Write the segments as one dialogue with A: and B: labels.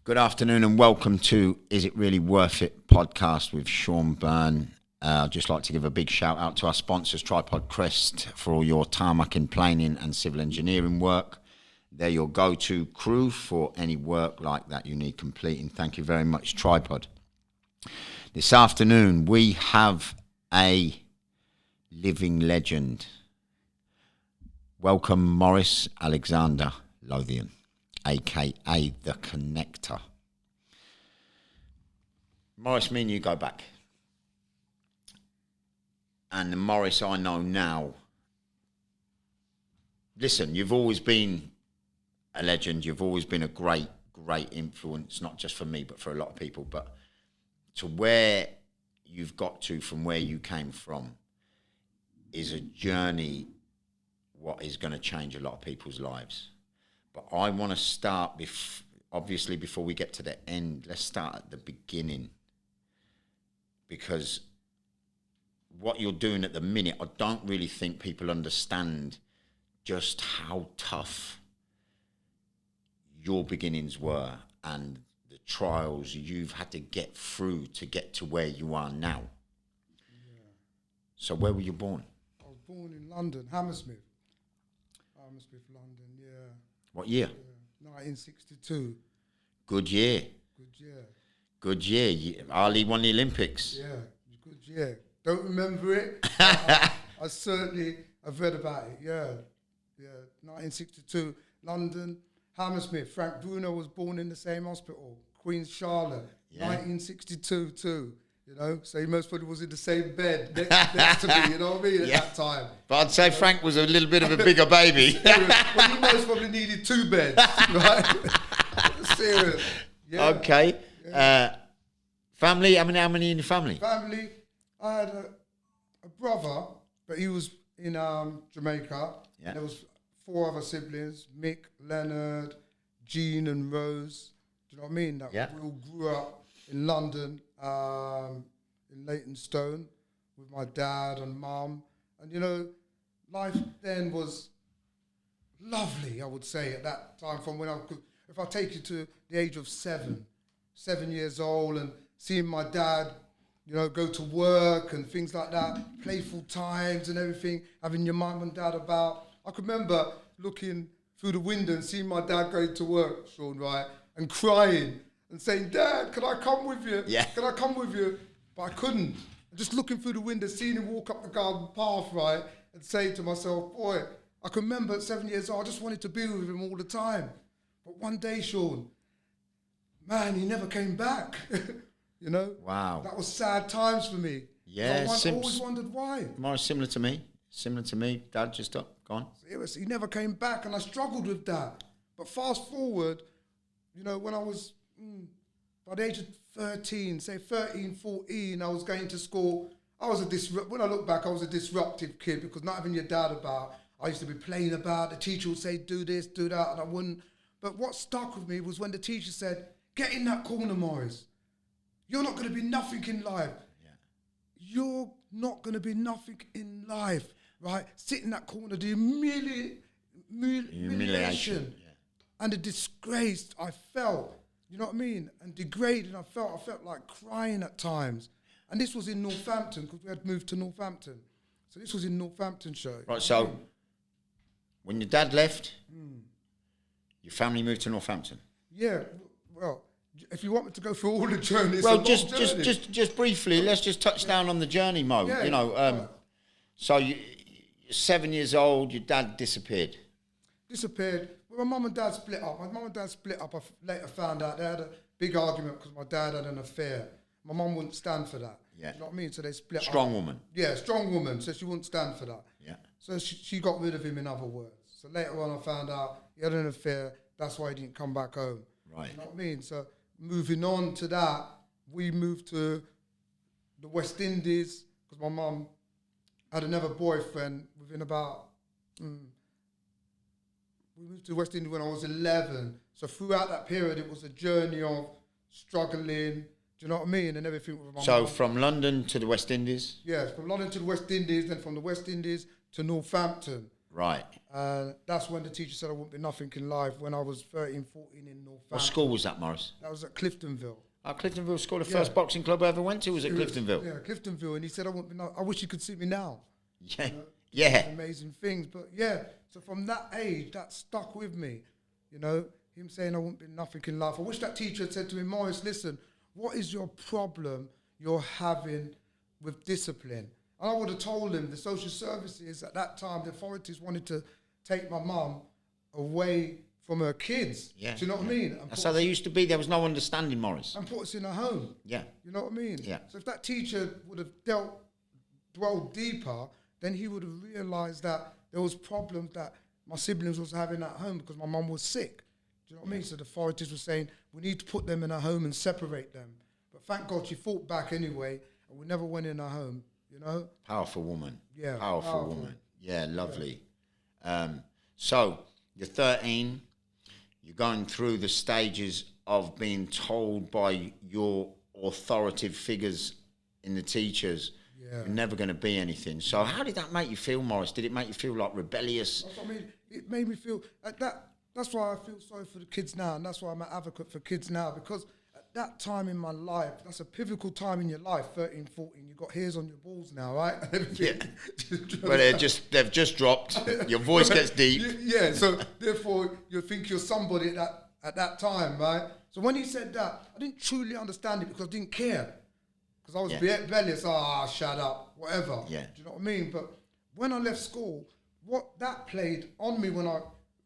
A: Good afternoon and welcome to Is It Really Worth It podcast with Sean Byrne. I'd just like to give a big shout out to our sponsors, Tripod Crest, for all your tarmacking, planing and civil engineering work. They're your go-to crew for any work like that you need completing. Thank you very much, Tripod. This afternoon we have a living legend. Welcome Maurice Alexander Lothian, a.k.a. The Connector. Maurice, me and you go back. And the Maurice I know now, listen, you've always been a legend. You've always been a great influence, not just for me, but for a lot of people. But to where you've got to from where you came from is a journey what is going to change a lot of people's lives. But I want to start, obviously, before we get to the end, let's start at the beginning. Because what you're doing at the minute, I don't really think people understand just how tough your beginnings were and the trials you've had to get through to get to where you are now.
B: Yeah.
A: So where were you born?
B: I was born in London, Hammersmith, London, yeah.
A: What year?
B: 1962.
A: Good year. Good year. Ali won the Olympics.
B: Yeah, good year. Don't remember it. I certainly have read about it. Yeah. 1962, London, Hammersmith. Frank Bruno was born in the same hospital, Queen's Charlotte. Yeah. 1962 too. You know, so he most probably was in the same bed next to me, you know what I mean, at that time.
A: But I'd say Frank was a little bit of a bigger baby.
B: Well, he most probably needed 2 beds, right? Serious. Yeah.
A: Okay. Yeah. Family, how many in your family?
B: Family, I had a brother, but he was in Jamaica. Yeah. There was 4 other siblings, Mick, Leonard, Jean and Rose. Do you know what I mean? We all grew up in London, in Leytonstone, with my dad and mum. And, you know, life then was lovely, I would say, at that time. From when if I take you to the age of 7 years old, and seeing my dad, you know, go to work and things like that, playful times and everything, having your mum and dad about. I could remember looking through the window and seeing my dad going to work, Sean, right, and crying and saying, "Dad, can I come with you?
A: Yeah.
B: Can I come with you?" But I couldn't. Just looking through the window, seeing him walk up the garden path, right, and saying to myself, boy, I can remember at 7 years old, I just wanted to be with him all the time. But one day, Sean, man, he never came back. You know?
A: Wow.
B: That was sad times for me.
A: Yeah.
B: I always wondered why.
A: More similar to me. Dad just gone.
B: Seriously, he never came back, and I struggled with that. But fast forward, you know, when I was by the age of 13, say 13, 14, I was going to school. When I look back, I was a disruptive kid because not having your dad about, I used to be playing about. The teacher would say, do this, do that, and I wouldn't. But what stuck with me was when the teacher said, get in that corner, Maurice. You're not going to be nothing in life. Yeah. You're not going to be nothing in life, right? Sit in that corner, the humiliation and the disgrace I felt, you know what I mean? And degraded, I felt like crying at times. And this was in Northampton, because we had moved to Northampton. So this was in Northamptonshire.
A: Right, so when your dad left, your family moved to Northampton?
B: Yeah, well, if you want me to go through all the journeys...
A: Well, just briefly, let's just touch down on the journey, Mo.
B: Yeah,
A: you know, so you're 7 years old, your dad disappeared.
B: Well, my mum and dad split up. I later found out they had a big argument because my dad had an affair. My mum wouldn't stand for that. Yeah. You know what I mean? So they split up.
A: Strong woman.
B: Yeah, strong woman. So she wouldn't stand for that.
A: Yeah.
B: So she got rid of him, in other words. So later on I found out he had an affair. That's why he didn't come back home.
A: Right.
B: You know what I mean? So moving on to that, we moved to the West Indies, because my mum had another boyfriend within about, we moved to the West Indies when I was 11. So throughout that period, it was a journey of struggling, do you know what I mean? And everything with my mum.
A: So from London to the West Indies?
B: Yes, from London to the West Indies, then from the West Indies to Northampton.
A: Right.
B: That's when the teacher said I wouldn't be nothing in life, when I was 13, 14 in Northampton.
A: What school was that, Morris?
B: That was at Cliftonville.
A: Cliftonville School, the first boxing club I ever went to was at Cliftonville.
B: Yeah, Cliftonville. And he said, I wish you could see me now.
A: Yeah.
B: You know,
A: yeah.
B: Amazing things. But yeah, so from that age, that stuck with me. You know, him saying I wouldn't be nothing in life. I wish that teacher had said to me, Morris, listen, what is your problem you're having with discipline? And I would have told him the social services at that time, the authorities wanted to take my mum away from her kids.
A: Yeah.
B: Do you know what I mean?
A: That's how they used to be. There was no understanding, Morris.
B: And put us in a home.
A: Yeah.
B: You know what I mean?
A: Yeah.
B: So if that teacher would have dwelled deeper, then he would have realised that there was problems that my siblings was having at home because my mum was sick. Do you know what I mean? So the authorities were saying, we need to put them in a home and separate them. But thank God she fought back anyway, and we never went in a home, you know?
A: Powerful woman.
B: Yeah.
A: Powerful woman. Yeah, lovely. So you're 13. You're going through the stages of being told by your authoritative figures in the teachers, you're never going to be anything. So how did that make you feel, Morris? Did it make you feel like rebellious?
B: That's what I mean. It made me feel like that. That's why I feel sorry for the kids now, and that's why I'm an advocate for kids now, because at that time in my life, that's a pivotal time in your life, 13, 14, you've got hairs on your balls now, right?
A: Yeah. But they've just dropped. Your voice gets deep.
B: Yeah, so therefore you think you're somebody at that time, right? So when he said that, I didn't truly understand it because I didn't care. Because I was rebellious, shut up, whatever.
A: Yeah.
B: Do you know what I mean? But when I left school, what that played on me when I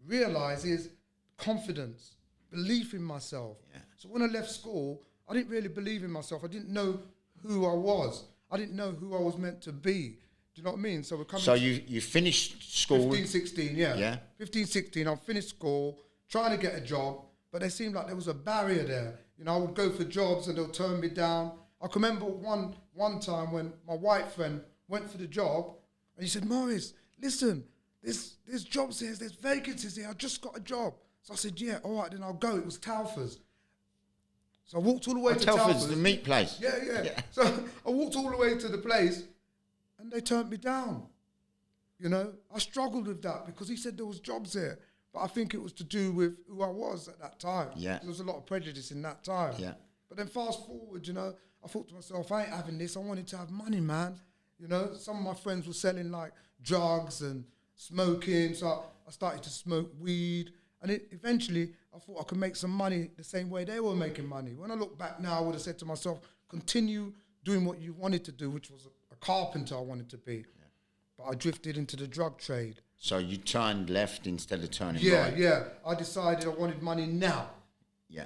B: realised is confidence, belief in myself. Yeah. So when I left school, I didn't really believe in myself. I didn't know who I was. I didn't know who I was meant to be. Do you know what I mean? So we're coming.
A: So you finished school.
B: 15, 16, yeah.
A: Yeah.
B: 15, 16, I finished school, trying to get a job, but there seemed like there was a barrier there. You know, I would go for jobs and they'll turn me down. I can remember one time when my white friend went for the job and he said, Morris, listen, there's jobs here, there's vacancies here, I just got a job. So I said, yeah, all right, then I'll go. It was Telford's. So I walked all the way to Telford's.
A: The meat place.
B: Yeah. So I walked all the way to the place and they turned me down. You know, I struggled with that because he said there was jobs there. But I think it was to do with who I was at that time.
A: Yeah.
B: There was a lot of prejudice in that time.
A: Yeah.
B: But then fast forward, you know, I thought to myself, I ain't having this. I wanted to have money, man. You know, some of my friends were selling like drugs and smoking. So I started to smoke weed. And eventually I thought I could make some money the same way they were making money. When I look back now, I would have said to myself, continue doing what you wanted to do, which was a carpenter I wanted to be. Yeah. But I drifted into the drug trade.
A: So you turned left instead of turning right?
B: Yeah. I decided I wanted money now.
A: Yeah.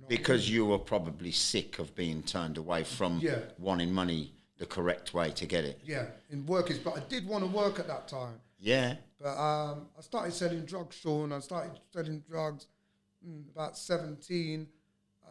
A: Because you were probably sick of being turned away from wanting money the correct way to get it.
B: Yeah, in work but I did want to work at that time.
A: Yeah.
B: But I started selling drugs, Sean. I started selling drugs about 17.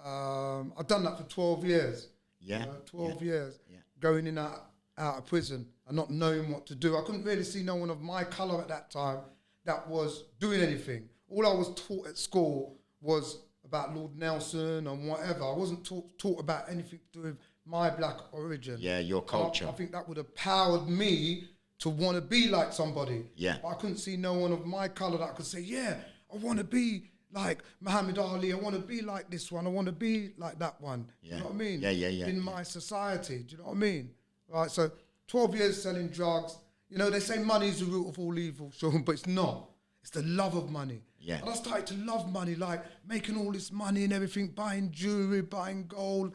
B: I've done that for 12 years.
A: Yeah.
B: 12 years. Yeah. Going in out of prison and not knowing what to do. I couldn't really see no one of my colour at that time that was doing anything. All I was taught at school was about Lord Nelson and whatever. I wasn't taught about anything to do with my black origin.
A: Yeah, your culture.
B: I think that would have powered me to want to be like somebody.
A: Yeah.
B: But I couldn't see no one of my colour that could say, yeah, I want to be like Muhammad Ali. I want to be like this one. I want to be like that one.
A: Yeah.
B: You know what I mean?
A: Yeah.
B: In my society. Do you know what I mean? Right, so 12 years selling drugs. You know, they say money is the root of all evil, Sean, but it's not. It's the love of money.
A: Yeah.
B: And I started to love money, like making all this money and everything, buying jewellery, buying gold,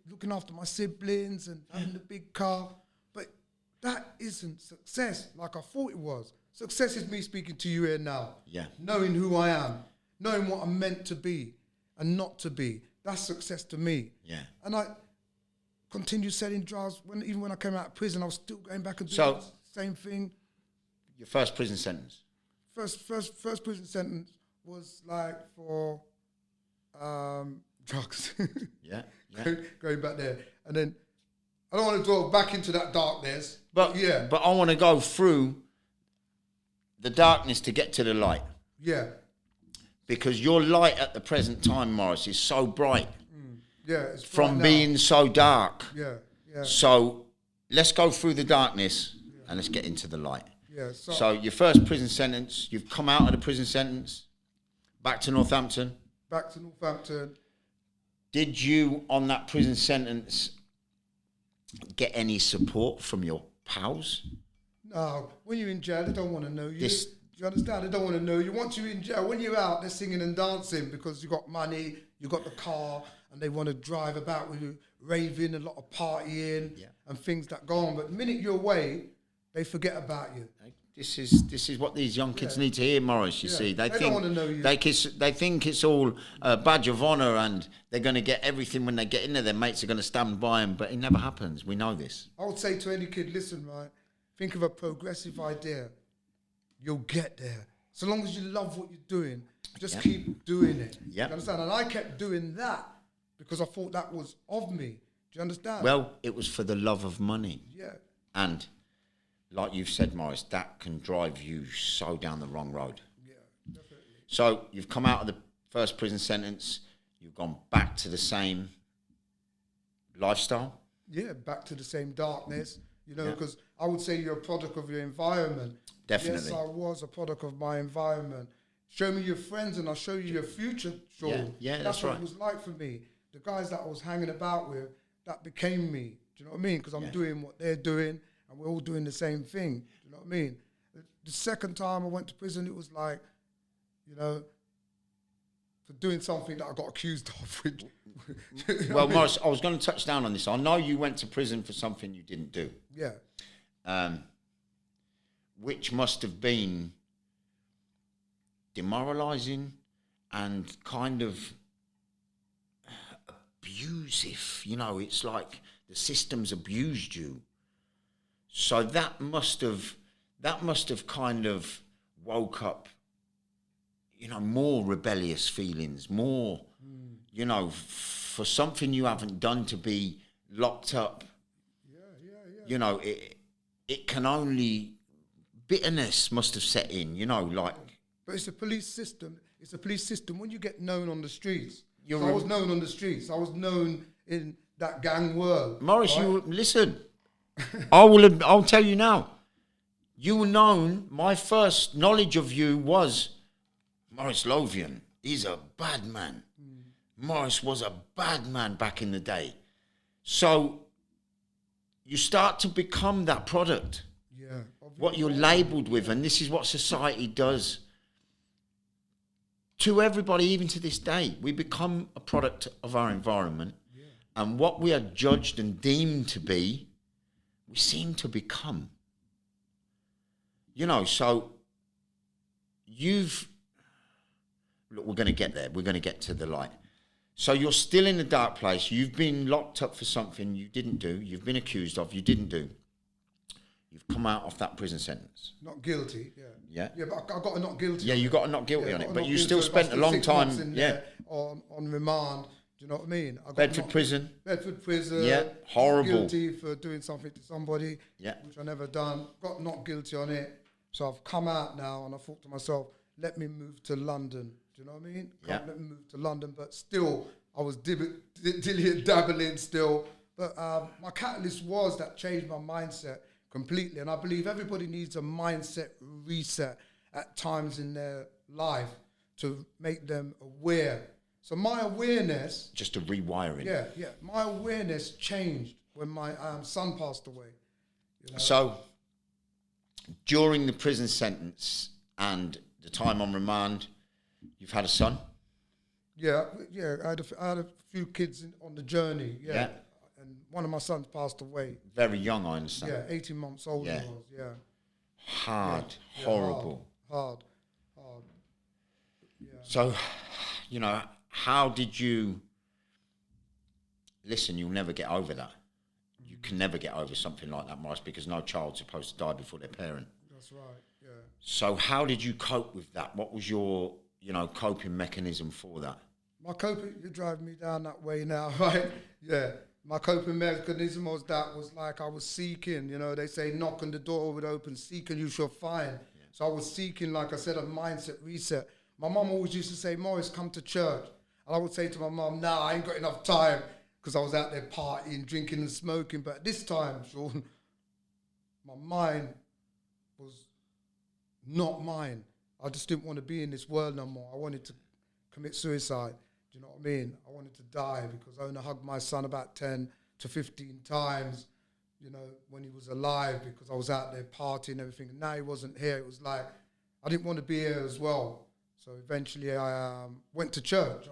B: looking after my siblings and having the big car. But that isn't success like I thought it was. Success is me speaking to you here now.
A: Yeah.
B: Knowing who I am, knowing what I'm meant to be and not to be. That's success to me.
A: Yeah.
B: And I continued selling drugs. Even when I came out of prison, I was still going back and doing the same thing.
A: Your first prison sentence?
B: First prison sentence was like for drugs.
A: Yeah.
B: Going back there. And then I don't want to dwell back into that darkness.
A: But I want to go through the darkness to get to the light.
B: Yeah.
A: Because your light at the present time, Morris, is so bright.
B: Yeah. It's
A: from being so dark.
B: Yeah. Yeah.
A: So let's go through the darkness and let's get into the light.
B: Yeah.
A: So your first prison sentence, you've come out of the prison sentence, back to Northampton.
B: Back to Northampton.
A: Did you, on that prison sentence, get any support from your pals?
B: No, when you're in jail, they don't want to know you. You understand? They don't want to know you. Once you're in jail, when you're out, they're singing and dancing because you got money, you got the car, and they want to drive about with you, raving, a lot of partying and things that go on. But the minute you're away, they forget about you.
A: This is what these young kids need to hear, Morris, you see. They think,
B: don't want to know you.
A: They think it's all a badge of honour and they're going to get everything when they get in there. Their mates are going to stand by them, but it never happens. We know this.
B: I would say to any kid, listen, right, think of a progressive idea. You'll get there. So long as you love what you're doing, just keep doing it. You understand? And I kept doing that because I thought that was of me. Do you understand?
A: Well, it was for the love of money.
B: Yeah.
A: And like you've said, Morris, that can drive you so down the wrong road.
B: Yeah, definitely.
A: So you've come out of the first prison sentence, you've gone back to the same lifestyle?
B: Yeah, back to the same darkness, you know, because I would say you're a product of your environment.
A: Definitely.
B: Yes, I was a product of my environment. Show me your friends and I'll show you your future, Sean.
A: Yeah,
B: that's
A: right.
B: what it was like for me. The guys that I was hanging about with, that became me. Do you know what I mean? Because I'm doing what they're doing and we're all doing the same thing. Do you know what I mean? The second time I went to prison, it was like, you know, for doing something that I got accused of.
A: Well, Morris, I was going to touch down on this. I know you went to prison for something you didn't do.
B: Yeah.
A: Which must have been demoralising and kind of abusive. You know, it's like the system's abused you. So that must have kind of woke up, you know, more rebellious feelings, more, you know, for something you haven't done to be locked up.
B: Yeah.
A: You know, it can only, bitterness must have set in, you know, like.
B: But it's a police system. It's a police system. When you get known on the streets, I
A: You're
B: was known on the streets. I was known in that gang world.
A: Morris,
B: right?
A: listen. I'll tell you now. You were known. My first knowledge of you was Morris Lothian. He's a bad man. Morris was a bad man back in the day. So you start to become that product.
B: Yeah.
A: What you're labelled with, and this is what society does to everybody, even to this day. We become a product of our environment, and what we are judged and deemed to be, we seem to become. You know, so look, we're going to get there. We're going to get to the light. So you're still in a dark place. You've been locked up for something you didn't do. You've been accused of, you didn't do. You've come out of that prison sentence.
B: Not guilty,
A: Yeah.
B: Yeah, but I got a not guilty.
A: Yeah, you got a not guilty on it, but you still
B: so
A: spent a long
B: 6
A: time.
B: months in there on remand. Do you know what I mean? I got
A: Bedford prison.
B: Bedford prison.
A: Yeah, horrible.
B: Guilty for doing something to somebody.
A: Yeah.
B: Which I never done. Got not guilty on it. So I've come out now, and I thought to myself, let me move to London. Do you know what I mean?
A: Yeah.
B: Let me move to London, but still, I was dabbling still. But my catalyst was that changed my mindset completely. And I believe everybody needs a mindset reset at times in their life to make them aware. So my awareness...
A: Just a rewiring.
B: Yeah. My awareness changed when my son passed away. You know?
A: So, during the prison sentence and the time on remand, you've had a son?
B: Yeah. I had a few kids on the journey. Yeah. And one of my sons passed away.
A: Very young, I understand.
B: Yeah, 18 months old he was. Yeah.
A: Hard, horrible.
B: Hard. Yeah.
A: So, you know, how did you... Listen, you'll never get over that. You can never get over something like that, Morris, because no child's supposed to die before their parent.
B: That's right, yeah.
A: So how did you cope with that? What was your, you know, coping mechanism for that?
B: My coping, you're driving me down that way now, right? Yeah. my coping mechanism was like I was seeking, they say knock on the door would open, seek and you shall find. Yeah. So I was seeking, like I said, a mindset reset. My mum always used to say, Morris, come to church. And I would say to my mum, nah, I ain't got enough time, because I was out there partying, drinking and smoking. But at this time, Sean, my mind was not mine. I just didn't want to be in this world no more. I wanted to commit suicide. Do you know what I mean? I wanted to die, because I only hugged my son about 10 to 15 times, when he was alive, because I was out there partying and everything. And now he wasn't here. It was like, I didn't want to be here as well. So eventually I went to church.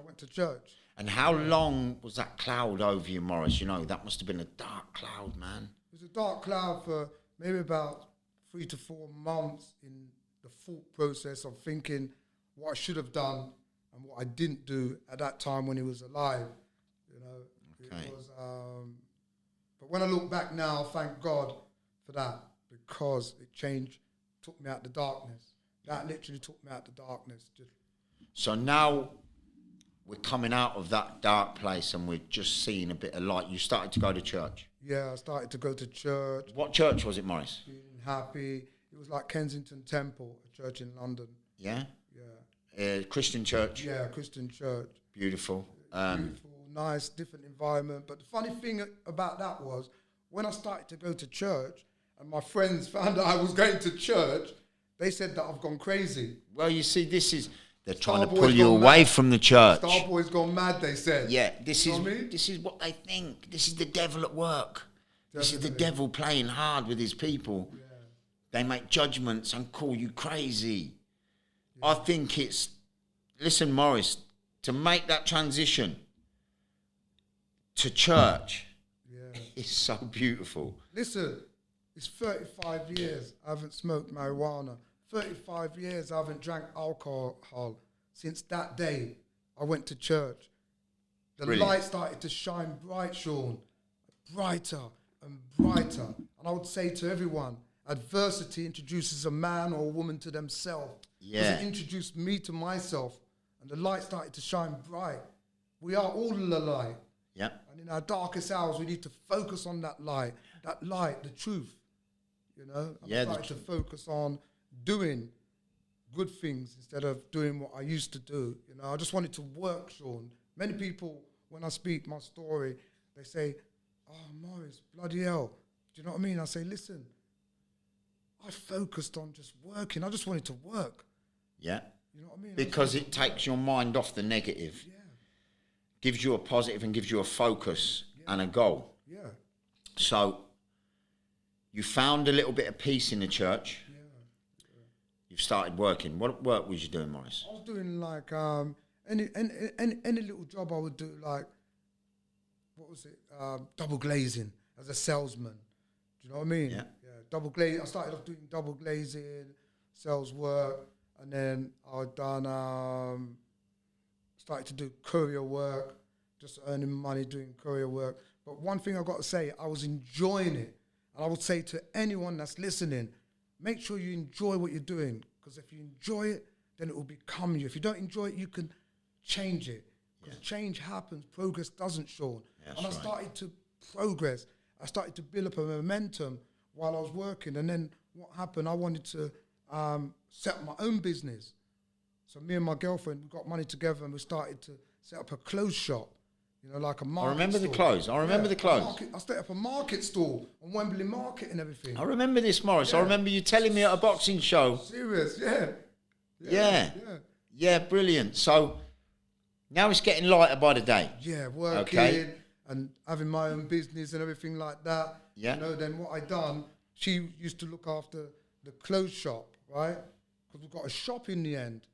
A: And how long was that cloud over you, Morris? That must have been a dark cloud, man.
B: It was a dark cloud for maybe about 3 to 4 months in the thought process of thinking what I should have done and what I didn't do at that time when he was alive. Okay. It was, but when I look back now, thank God for that, because it took me out the darkness. That literally took me out the darkness.
A: So now we're coming out of that dark place and we're just seeing a bit of light. You started to go to church?
B: Yeah, I started to go to church.
A: What church was it, Morris?
B: Feeling happy. It was like Kensington Temple, a church in London.
A: Yeah?
B: Yeah.
A: Christian church?
B: Yeah, Christian church.
A: Beautiful.
B: Beautiful, nice, different environment. But the funny thing about that was, when I started to go to church and my friends found out I was going to church, they said that I've gone crazy.
A: Well, you see, they're trying to pull you away from the church.
B: Starboy's gone mad, they said.
A: Yeah, this is what they think. This is the devil at work. Definitely. This is the devil playing hard with his people. Yeah. They make judgments and call you crazy. Yeah. I think listen, Morris, to make that transition to church, it's so beautiful.
B: Listen, it's 35 years I haven't smoked marijuana. 35 years I haven't drank alcohol. Since that day, I went to church. The light started to shine bright, Sean. Brighter and brighter. And I would say to everyone, adversity introduces a man or a woman to themselves. Yeah. Because it introduced me to myself. And the light started to shine bright. We are all the light.
A: Yeah.
B: And in our darkest hours, we need to focus on that light, the truth. I started to focus on doing good things instead of doing what I used to do. I just wanted to work, Sean. Many people, when I speak my story, they say, oh, Morris, bloody hell. Do you know what I mean? I say, listen, I focused on just working. I just wanted to work.
A: Yeah.
B: You know what I mean?
A: Because it takes your mind off the negative. Yeah. Gives you a positive and gives you a focus and a goal.
B: Yeah.
A: So you found a little bit of peace in the church. Yeah. You've started working. What work was you doing, Morris?
B: I was doing like any little job I would do, like, what was it? Double glazing as a salesman. Do you know what I mean?
A: Yeah.
B: Double glazing. I started off doing double glazing, sales work, and then I done started to do courier work, just earning money doing courier work. But one thing I got to say, I was enjoying it. And I would say to anyone that's listening, make sure you enjoy what you're doing. Because if you enjoy it, then it will become you. If you don't enjoy it, you can change it. Because change happens, progress doesn't, Sean. And I started to progress. I started to build up a momentum while I was working. And then what happened, I wanted to set up my own business. So me and my girlfriend, we got money together and we started to set up a clothes shop. Like a market.
A: I remember the clothes.
B: I set up a market stall on Wembley Market and everything.
A: I remember this, Morris. I remember you telling me at a boxing show.
B: Serious,
A: Yeah, brilliant. So now it's getting lighter by the day.
B: Yeah, working and having my own business and everything like that.
A: Yeah.
B: Then what I done, she used to look after the clothes shop, right? Because we've got a shop in the end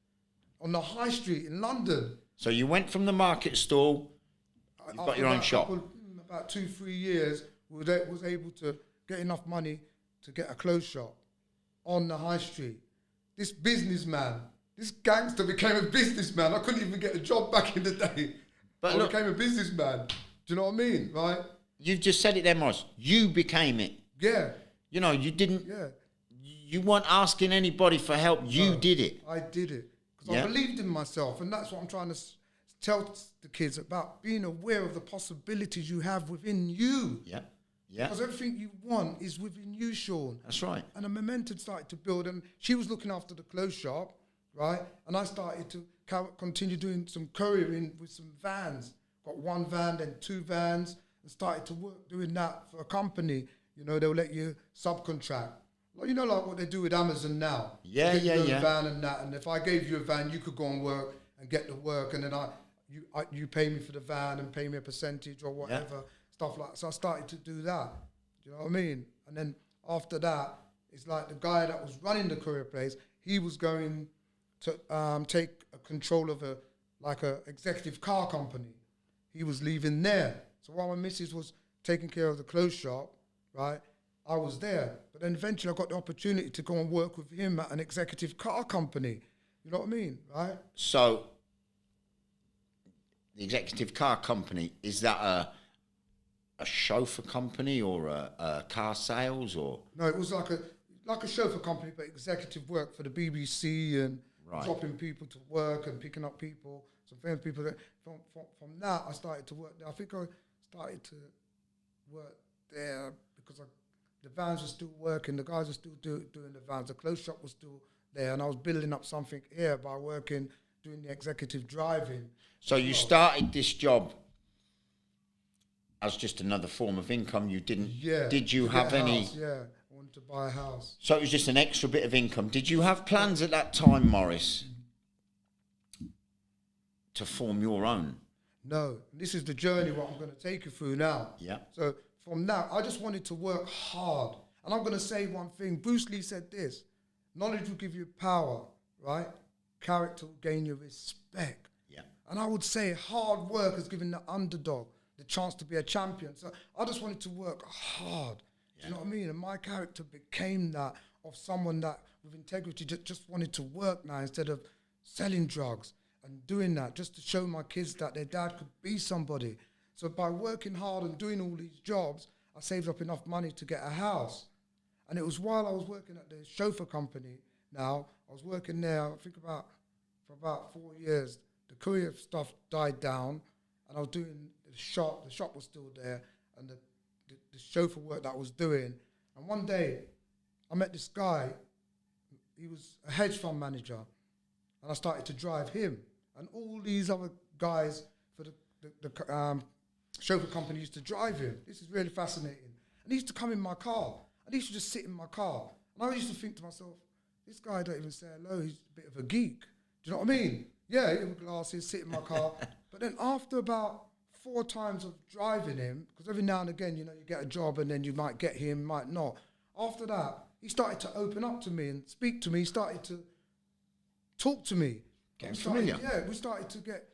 B: on the high street in London.
A: So you went from the market stall. You've got your own shop.
B: About 2-3 years, we was able to get enough money to get a clothes shop on the high street. This businessman, this gangster became a businessman. I couldn't even get a job back in the day. But I became a businessman. Do you know what I mean, right?
A: You've just said it there, Morris. You became it.
B: Yeah.
A: You didn't... Yeah. You weren't asking anybody for help. You did it.
B: I did it. Because I believed in myself. And that's what I'm trying to tell the kids about being aware of the possibilities you have within you.
A: Yeah. Yeah.
B: Because everything you want is within you, Sean.
A: That's right.
B: And a momentum started to build. And she was looking after the clothes shop, right? And I started to continue doing some couriering with some vans. Got one van, then two vans, and started to work doing that for a company. You know, they'll let you subcontract. Like, you know, like what they do with Amazon now.
A: Yeah, yeah, yeah.
B: Van and that. And if I gave you a van, you could go and work and get the work. And then you pay me for the van and pay me a percentage or whatever, stuff like that. So I started to do that. Do you know what I mean? And then after that, it's like the guy that was running the courier place, he was going to take control of a executive car company. He was leaving there. So while my missus was taking care of the clothes shop, right, I was there. But then eventually I got the opportunity to go and work with him at an executive car company. You know what I mean, right?
A: So the executive car company, is that a chauffeur company or a car sales or?
B: No, it was like a chauffeur company, but executive work for the BBC and dropping people to work and picking up people, some famous people. From that, I started to work there. I think I started to work there because the vans were still working, the guys were still doing the vans, the clothes shop was still there, and I was building up something here by working, doing the executive driving.
A: So you started this job as just another form of income. You didn't.
B: Yeah.
A: Did you have any?
B: House, yeah, I wanted to buy a house.
A: So it was just an extra bit of income. Did you have plans at that time, Morris, to form your own?
B: No. This is the journey what I'm going to take you through now.
A: Yeah.
B: So from that, I just wanted to work hard. And I'm going to say one thing. Bruce Lee said this: knowledge will give you power, right? Character will gain you respect.
A: Yeah.
B: And I would say hard work has given the underdog the chance to be a champion. So I just wanted to work hard. Do you know what I mean? And my character became that of someone that with integrity just wanted to work now instead of selling drugs and doing that just to show my kids that their dad could be somebody. So by working hard and doing all these jobs, I saved up enough money to get a house. And it was while I was working at the chauffeur company now, I was working there, I think for about 4 years. The courier stuff died down and I was doing the shop was still there, and the chauffeur work that I was doing. And one day, I met this guy, he was a hedge fund manager, and I started to drive him. And all these other guys for the chauffeur company used to drive him. This is really fascinating. And he used to come in my car, and he used to just sit in my car. And I used to think to myself, this guy don't even say hello, he's a bit of a geek. Do you know what I mean? Yeah, he had glasses, sit in my car. But then after about 4 times of driving him, because every now and again, you know, you get a job and then you might get him, might not. After that, he started to open up to me and speak to me. He started to talk to me.
A: Getting familiar.
B: Yeah, we started to get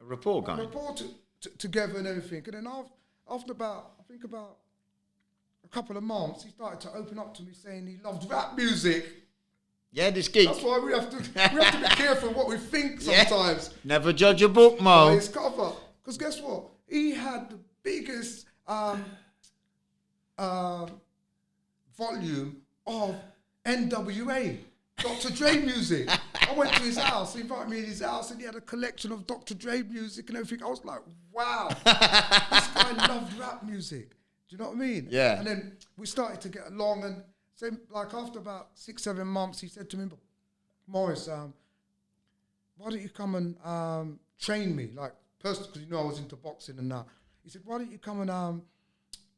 A: a rapport going.
B: A rapport together and everything. And then after about a couple of months, he started to open up to me saying he loved rap music.
A: Yeah, this geek.
B: That's why we have to be careful what we think sometimes.
A: Never judge a book, Mo.
B: By his cover. Because guess what? He had the biggest volume of NWA, Dr. Dre music. I went to his house, he invited me in his house, and he had a collection of Dr. Dre music and everything. I was like, wow, this guy loved rap music. Do you know what I mean?
A: Yeah.
B: And then we started to get along, and so, like after about 6-7 months, he said to me, Morris, why don't you come and train me, like personal, because you know I was into boxing and that. He said, why don't you come and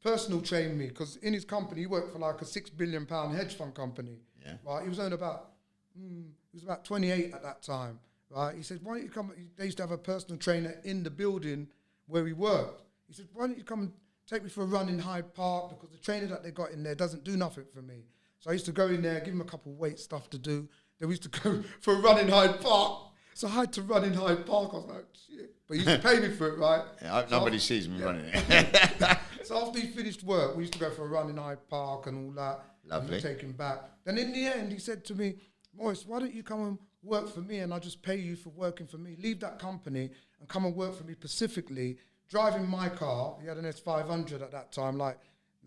B: personal train me? Because in his company, he worked for like a £6 billion hedge fund company.
A: Yeah.
B: Right. He was only about, he was about 28 at that time. Right. He said, why don't you come? They used to have a personal trainer in the building where he worked. He said, why don't you come and take me for a run in Hyde Park, because the trainer that they got in there doesn't do nothing for me. So I used to go in there, give him a couple of weight stuff to do. Then we used to go for a run in Hyde Park. So I had to run in Hyde Park. I was like, shit. But he used to pay me for it, right?
A: Yeah,
B: so
A: nobody sees me running it.
B: So after he finished work, we used to go for a run in Hyde Park and all that.
A: Lovely.
B: And take him back. Then in the end, he said to me, Morris, why don't you come and work for me and I'll just pay you for working for me. Leave that company and come and work for me pacifically, driving my car. He had an S500 at that time, like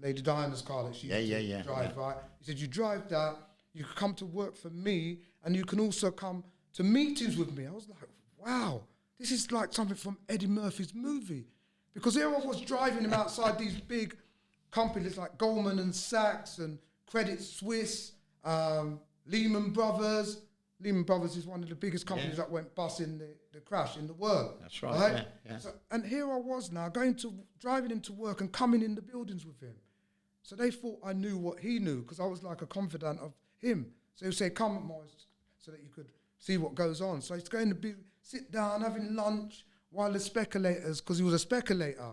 B: Lady Diana's car that she used to drive, right? He said, you drive that, you can come to work for me, and you can also come to meetings with me. I was like, wow, this is like something from Eddie Murphy's movie. Because here I was driving him outside these big companies like Goldman & Sachs and Credit Suisse, Lehman Brothers. Lehman Brothers is one of the biggest companies that went bust in the crash in the world.
A: That's right. Yeah.
B: So, and here I was now driving him to work and coming in the buildings with him. So they thought I knew what he knew because I was like a confidant of him. So he would say, "Come, Morris," so that you could see what goes on. So he's going to sit down, having lunch while the speculators, because he was a speculator,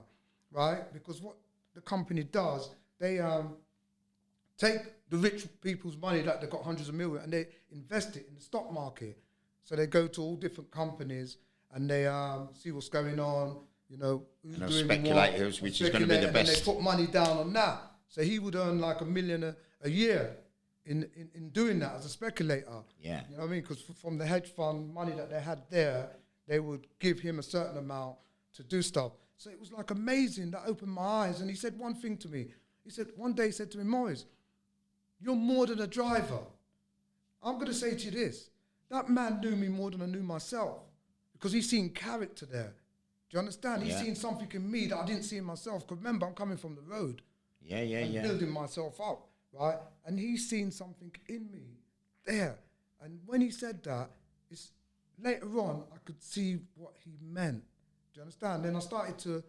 B: right? Because what the company does, they take the rich people's money that they've got hundreds of millions and they invest it in the stock market. So they go to all different companies and they see what's going on, you know, who's doing
A: speculators, which is going to be the best.
B: And they put money down on that. So he would earn like $1 million a year in doing that as a speculator.
A: Yeah.
B: You know what I mean? Because from the hedge fund money that they had there, they would give him a certain amount to do stuff. So it was like amazing. That opened my eyes. And he said one thing to me. One day he said to me, "Morris, you're more than a driver. I'm going to say to you this. That man knew me more than I knew myself because he's seen character there. Do you understand? He's seen something in me that I didn't see in myself. Because remember, I'm coming from the road. Building myself up, right? And he's seen something in me there. And when he said that, later on, I could see what he meant. Do you understand? Then I started to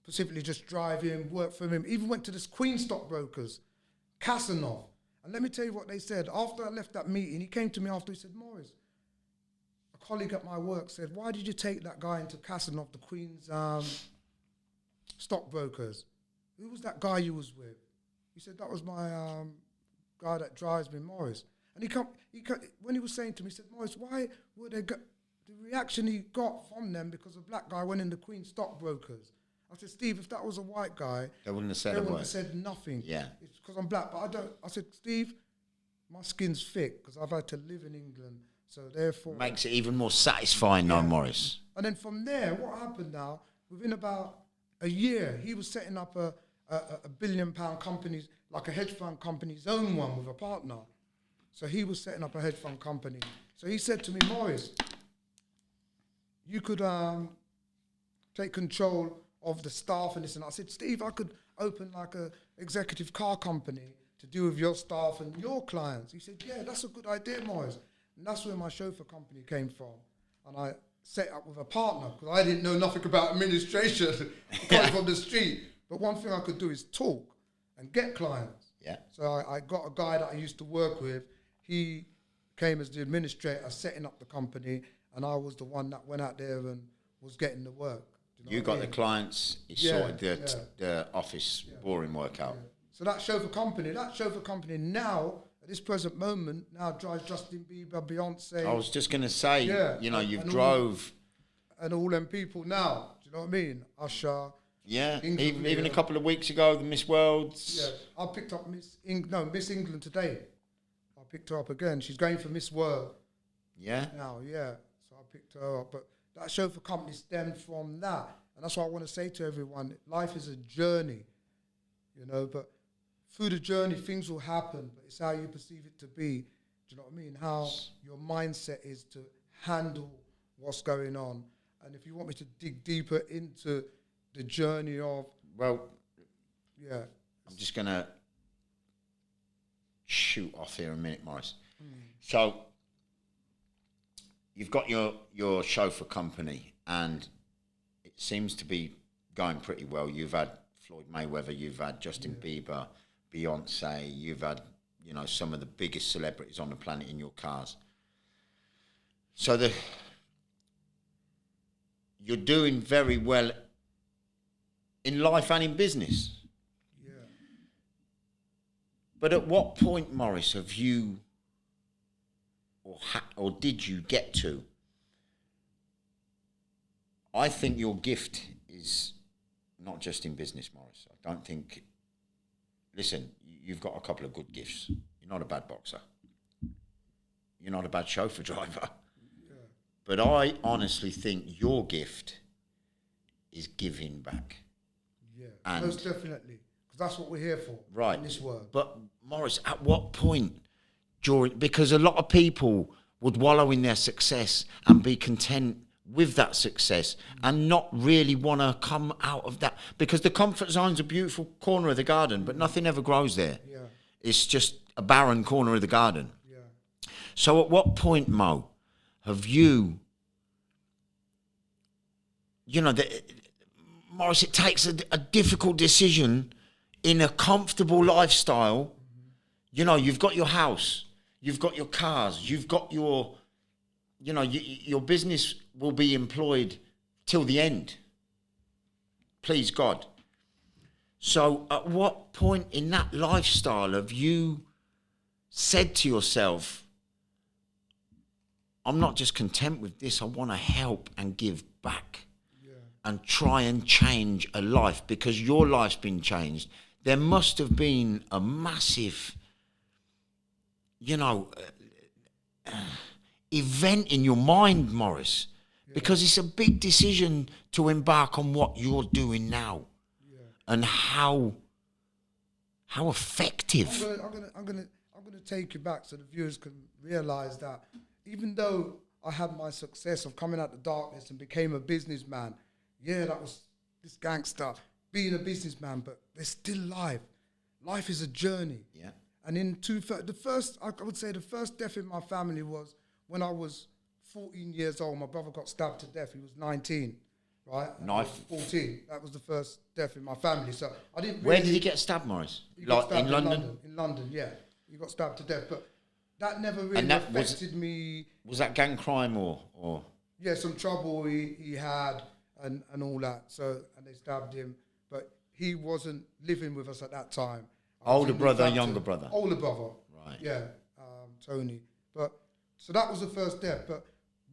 B: specifically just drive him, work for him. Even went to this Queen stockbrokers, Casanov. And let me tell you what they said. After I left that meeting, he came to me after, he said, "Morris," a colleague at my work said, "Why did you take that guy into Casanov, the Queen's stockbrokers? Who was that guy you was with?" He said, "That was my guy that drives me, Morris." And when he was saying to me, he said, "Morris, why would they get the reaction he got from them because a black guy went in the Queen's stockbrokers?" I said, "Steve, if that was a white guy,
A: they wouldn't have said
B: they wouldn't have said nothing.
A: Yeah.
B: It's because I'm black, but I don't." I said, "Steve, my skin's thick because I've had to live in England, so therefore..."
A: Makes it even more satisfying, though, Morris.
B: And then from there, what happened now, within about a year, he was setting up a £1 billion company, like a hedge fund company, his own one with a partner. So he was setting up a hedge fund company. So he said to me, "Morris, you could take control of the staff and this and that." I said, "Steve, I could open like a executive car company to deal with your staff and your clients." He said, "Yeah, that's a good idea, Morris." And that's where my chauffeur company came from. And I set up with a partner because I didn't know nothing about administration coming from the street. But one thing I could do is talk and get clients.
A: Yeah.
B: So I got a guy that I used to work with. He came as the administrator, setting up the company, and I was the one that went out there and was getting the work.
A: You got the clients, he sorted the office boring work out.
B: Yeah. So that chauffeur company now, at this present moment, now drives Justin Bieber, Beyonce.
A: I was just going to say, you've drove...
B: And all them people now, do you know what I mean? Usher.
A: Yeah, even a couple of weeks ago, the Miss Worlds.
B: Yeah, I picked up Miss England today. I picked her up again. She's going for Miss World.
A: Yeah?
B: Now, yeah. So I picked her up. But that chauffeur company stemmed from that. And that's what I want to say to everyone. Life is a journey, but through the journey, things will happen. But it's how you perceive it to be. Do you know what I mean? How your mindset is to handle what's going on. And if you want me to dig deeper into the journey of...
A: Well, yeah. I'm just going to shoot off here a minute, Morris. So, you've got your chauffeur company, and it seems to be going pretty well. You've had Floyd Mayweather, you've had Justin Bieber, Beyonce, you've had, some of the biggest celebrities on the planet in your cars. So, you're doing very well in life and in business.
B: Yeah.
A: But at what point, Morris, have you, or did you get to? I think your gift is not just in business, Morris. I don't think. Listen, you've got a couple of good gifts. You're not a bad boxer. You're not a bad chauffeur driver. But I honestly think your gift is giving back.
B: Yeah, and most definitely. Because that's what we're here for in this world.
A: But, Morris, at what point because a lot of people would wallow in their success and be content with that success and not really want to come out of that, because the comfort zone's a beautiful corner of the garden, but nothing ever grows there.
B: Yeah.
A: It's just a barren corner of the garden.
B: Yeah.
A: So at what point, Mo, have you, Morris, it takes a difficult decision in a comfortable lifestyle. You've got your house, you've got your cars, you've got your, your business will be employed till the end. Please God. So at what point in that lifestyle have you said to yourself, I'm not just content with this, I want to help and give back and try and change a life, because your life's been changed. There must have been a massive, event in your mind, Morris, because it's a big decision to embark on what you're doing now, and how effective.
B: I'm gonna take you back so the viewers can realise that even though I had my success of coming out of the darkness and became a businessman, that was this gangster being a businessman, but there's still life. Life is a journey.
A: Yeah.
B: And the first death in my family was when I was 14 years old. My brother got stabbed to death. He was 19, right?
A: Knife.
B: 14. That was the first death in my family. So I didn't.
A: Where did he get stabbed, Morris?
B: He got stabbed
A: in London?
B: In London, yeah. He got stabbed to death, but that never really affected me.
A: Was that gang crime or?
B: Yeah, some trouble he had and all that. So, and they stabbed him, but he wasn't living with us at that time.
A: Older brother, younger brother?
B: Older brother.
A: Right.
B: Yeah, Tony. So that was the first death. But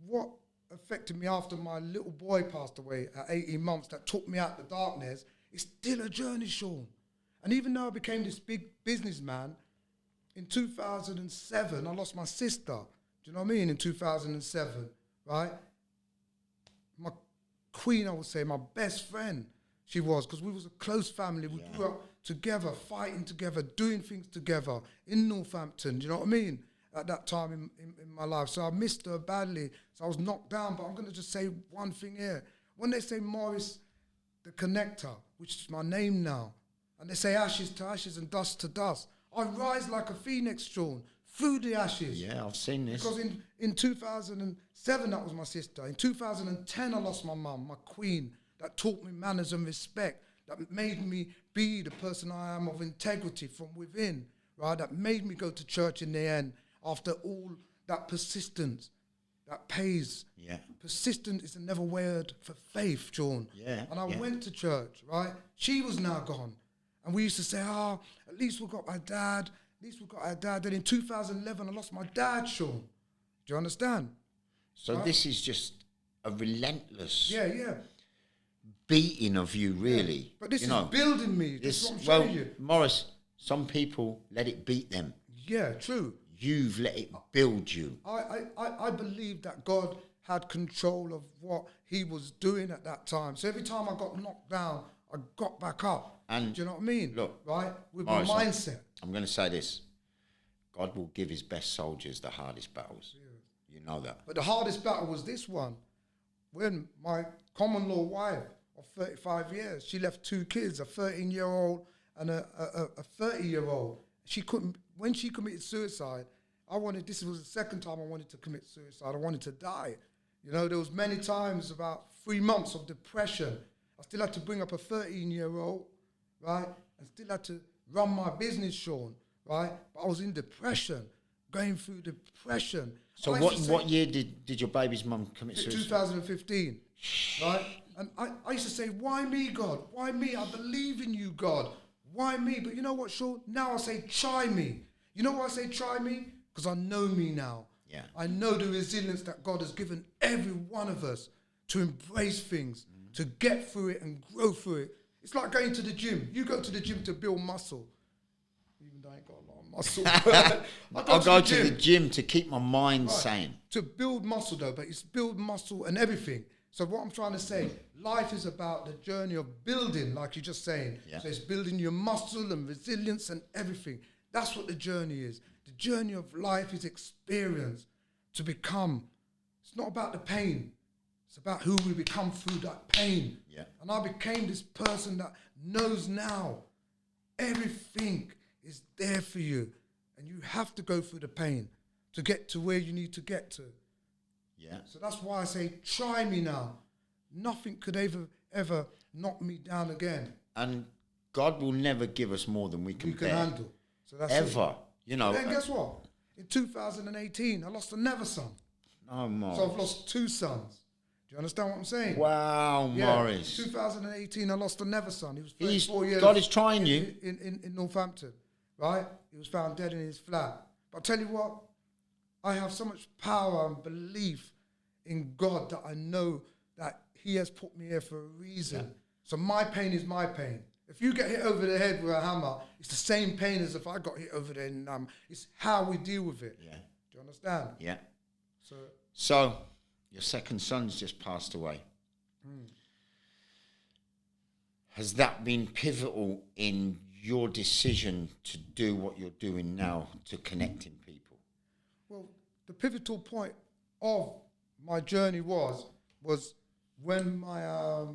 B: what affected me after my little boy passed away at 18 months, that took me out the darkness, it's still a journey, Sean. And even though I became this big businessman, in 2007, I lost my sister. Do you know what I mean? In 2007, right? My queen, I would say, my best friend, she was, because we was a close family. We grew up together, fighting together, doing things together in Northampton. Do you know what I mean? At that time in my life. So I missed her badly. So I was knocked down. But I'm going to just say one thing here. When they say Morris the Connector, which is my name now, and they say ashes to ashes and dust to dust, I rise like a phoenix, Sean, through the ashes.
A: Yeah, I've seen this.
B: Because in 2007, that was my sister. In 2010, I lost my mum, my queen, that taught me manners and respect, that made me be the person I am, of integrity from within, right? That made me go to church in the end after all that persistence that pays.
A: Yeah.
B: Persistent is another word for faith, Sean.
A: Yeah.
B: And I went to church, right? She was now gone. And we used to say, at least we got my dad. At least we got our dad. Then in 2011, I lost my dad, Sean. Do you understand?
A: So this is just a relentless beating of you, really.
B: Yeah. But this is building me. This is what I'm showing you.
A: Morris, some people let it beat them.
B: Yeah, true.
A: You've let it build you.
B: I believe that God had control of what he was doing at that time. So every time I got knocked down, I got back up.
A: And
B: do you know what I mean?
A: Look,
B: right? With
A: Morris,
B: my mindset.
A: I'm going to say this. God will give his best soldiers the hardest battles. Yeah. You know that.
B: But the hardest battle was this one. When my common law wife of 35 years, she left 2 kids, a 13-year-old and a 30-year-old. When she committed suicide, this was the second time I wanted to commit suicide. I wanted to die. You know, there was many times, about 3 months of depression. I still had to bring up a 13-year-old, right? And still had to run my business, Sean, right? But I was in depression, going through depression.
A: So what year did your baby's mum commit suicide?
B: 2015, right? And I used to say, why me, God? Why me? I believe in you, God. Why me? But you know what, Sean? Now I say, try me. You know why I say try me? Because I know me now.
A: Yeah.
B: I know the resilience that God has given every one of us to embrace things, to get through it and grow through it. It's like going to the gym. You go to the gym to build muscle. Even though I ain't got a lot of muscle.
A: I'll go to the gym to keep my mind sane.
B: To build muscle, though, but it's build muscle and everything. So what I'm trying to say, life is about the journey of building, like you're just saying. Yeah. So it's building your muscle and resilience and everything. That's what the journey is. The journey of life is experience to become. It's not about the pain. It's about who we become through that pain.
A: Yeah.
B: And I became this person that knows now everything is there for you. And you have to go through the pain to get to where you need to get to.
A: Yeah.
B: So that's why I say, try me now. Nothing could ever knock me down again.
A: And God will never give us more than we can bear.
B: Handle. So that's
A: Ever.
B: It.
A: You know.
B: And then guess what? In 2018, I lost another son.
A: Oh, Morris.
B: So I've lost 2 sons. Do you understand what I'm saying?
A: Wow,
B: Yeah,
A: Morris.
B: 2018, I lost another son. He was 34 years.
A: God is trying you.
B: In Northampton, right? He was found dead in his flat. But I tell you what, I have so much power and belief in God that I know that he has put me here for a reason. Yeah. So my pain is my pain. If you get hit over the head with a hammer, it's the same pain as if I got hit over the head. It's how we deal with it.
A: Yeah.
B: Do you understand?
A: Yeah.
B: So
A: your second son's just passed away. Has that been pivotal in your decision to do what you're doing now, to connecting people?
B: Well, the pivotal point of my journey was when my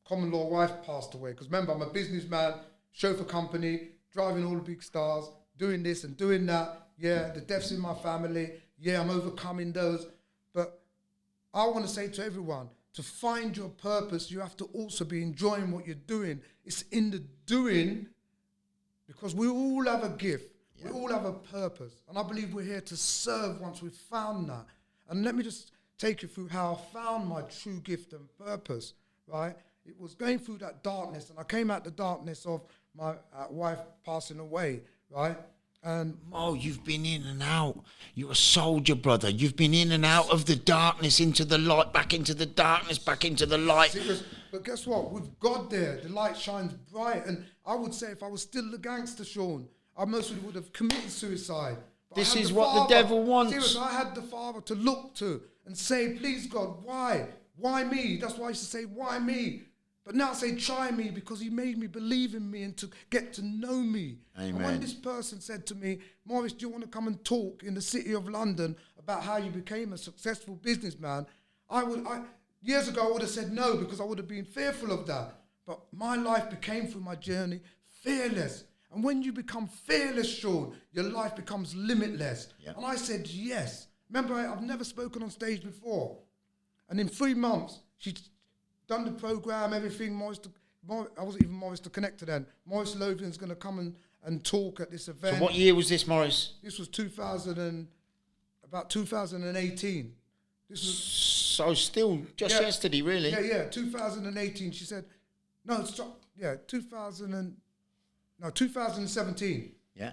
B: common law wife passed away. Because remember, I'm a businessman, chauffeur company, driving all the big stars, doing this and doing that. Yeah, the deaths in my family. Yeah, I'm overcoming those. But I want to say to everyone, to find your purpose, you have to also be enjoying what you're doing. It's in the doing, because we all have a gift. Yeah. We all have a purpose. And I believe we're here to serve once we've found that. And let me just take you through how I found my true gift and purpose, right? It was going through that darkness, and I came out the darkness of my wife passing away, right? And
A: Mo, you've been in and out. You're a soldier, brother. You've been in and out of the darkness into the light, back into the darkness, back into the light.
B: Serious. But guess what? With God there, the light shines bright. And I would say if I was still a gangster, Sean, I mostly would have committed suicide. But
A: this is what the devil wants.
B: Seriously, I had the Father to look to and say, please, God, why? Why me? That's why I used to say, why me? But now I say, try me, because he made me believe in me and to get to know me.
A: Amen.
B: And when this person said to me, Morris, do you want to come and talk in the city of London about how you became a successful businessman? Years ago, I would have said no, because I would have been fearful of that. But my life became, through my journey, fearless. And when you become fearless, Sean, your life becomes limitless. Yep. And I said yes. Remember, I've never spoken on stage before. And in 3 months, she done the program, everything. I wasn't even Morris to connect to then. Morris Lothian's going to come and talk at this event.
A: So what year was this, Morris?
B: This was 2018. This was
A: so still just yesterday, really.
B: Yeah, 2018. She said, 2017.
A: Yeah.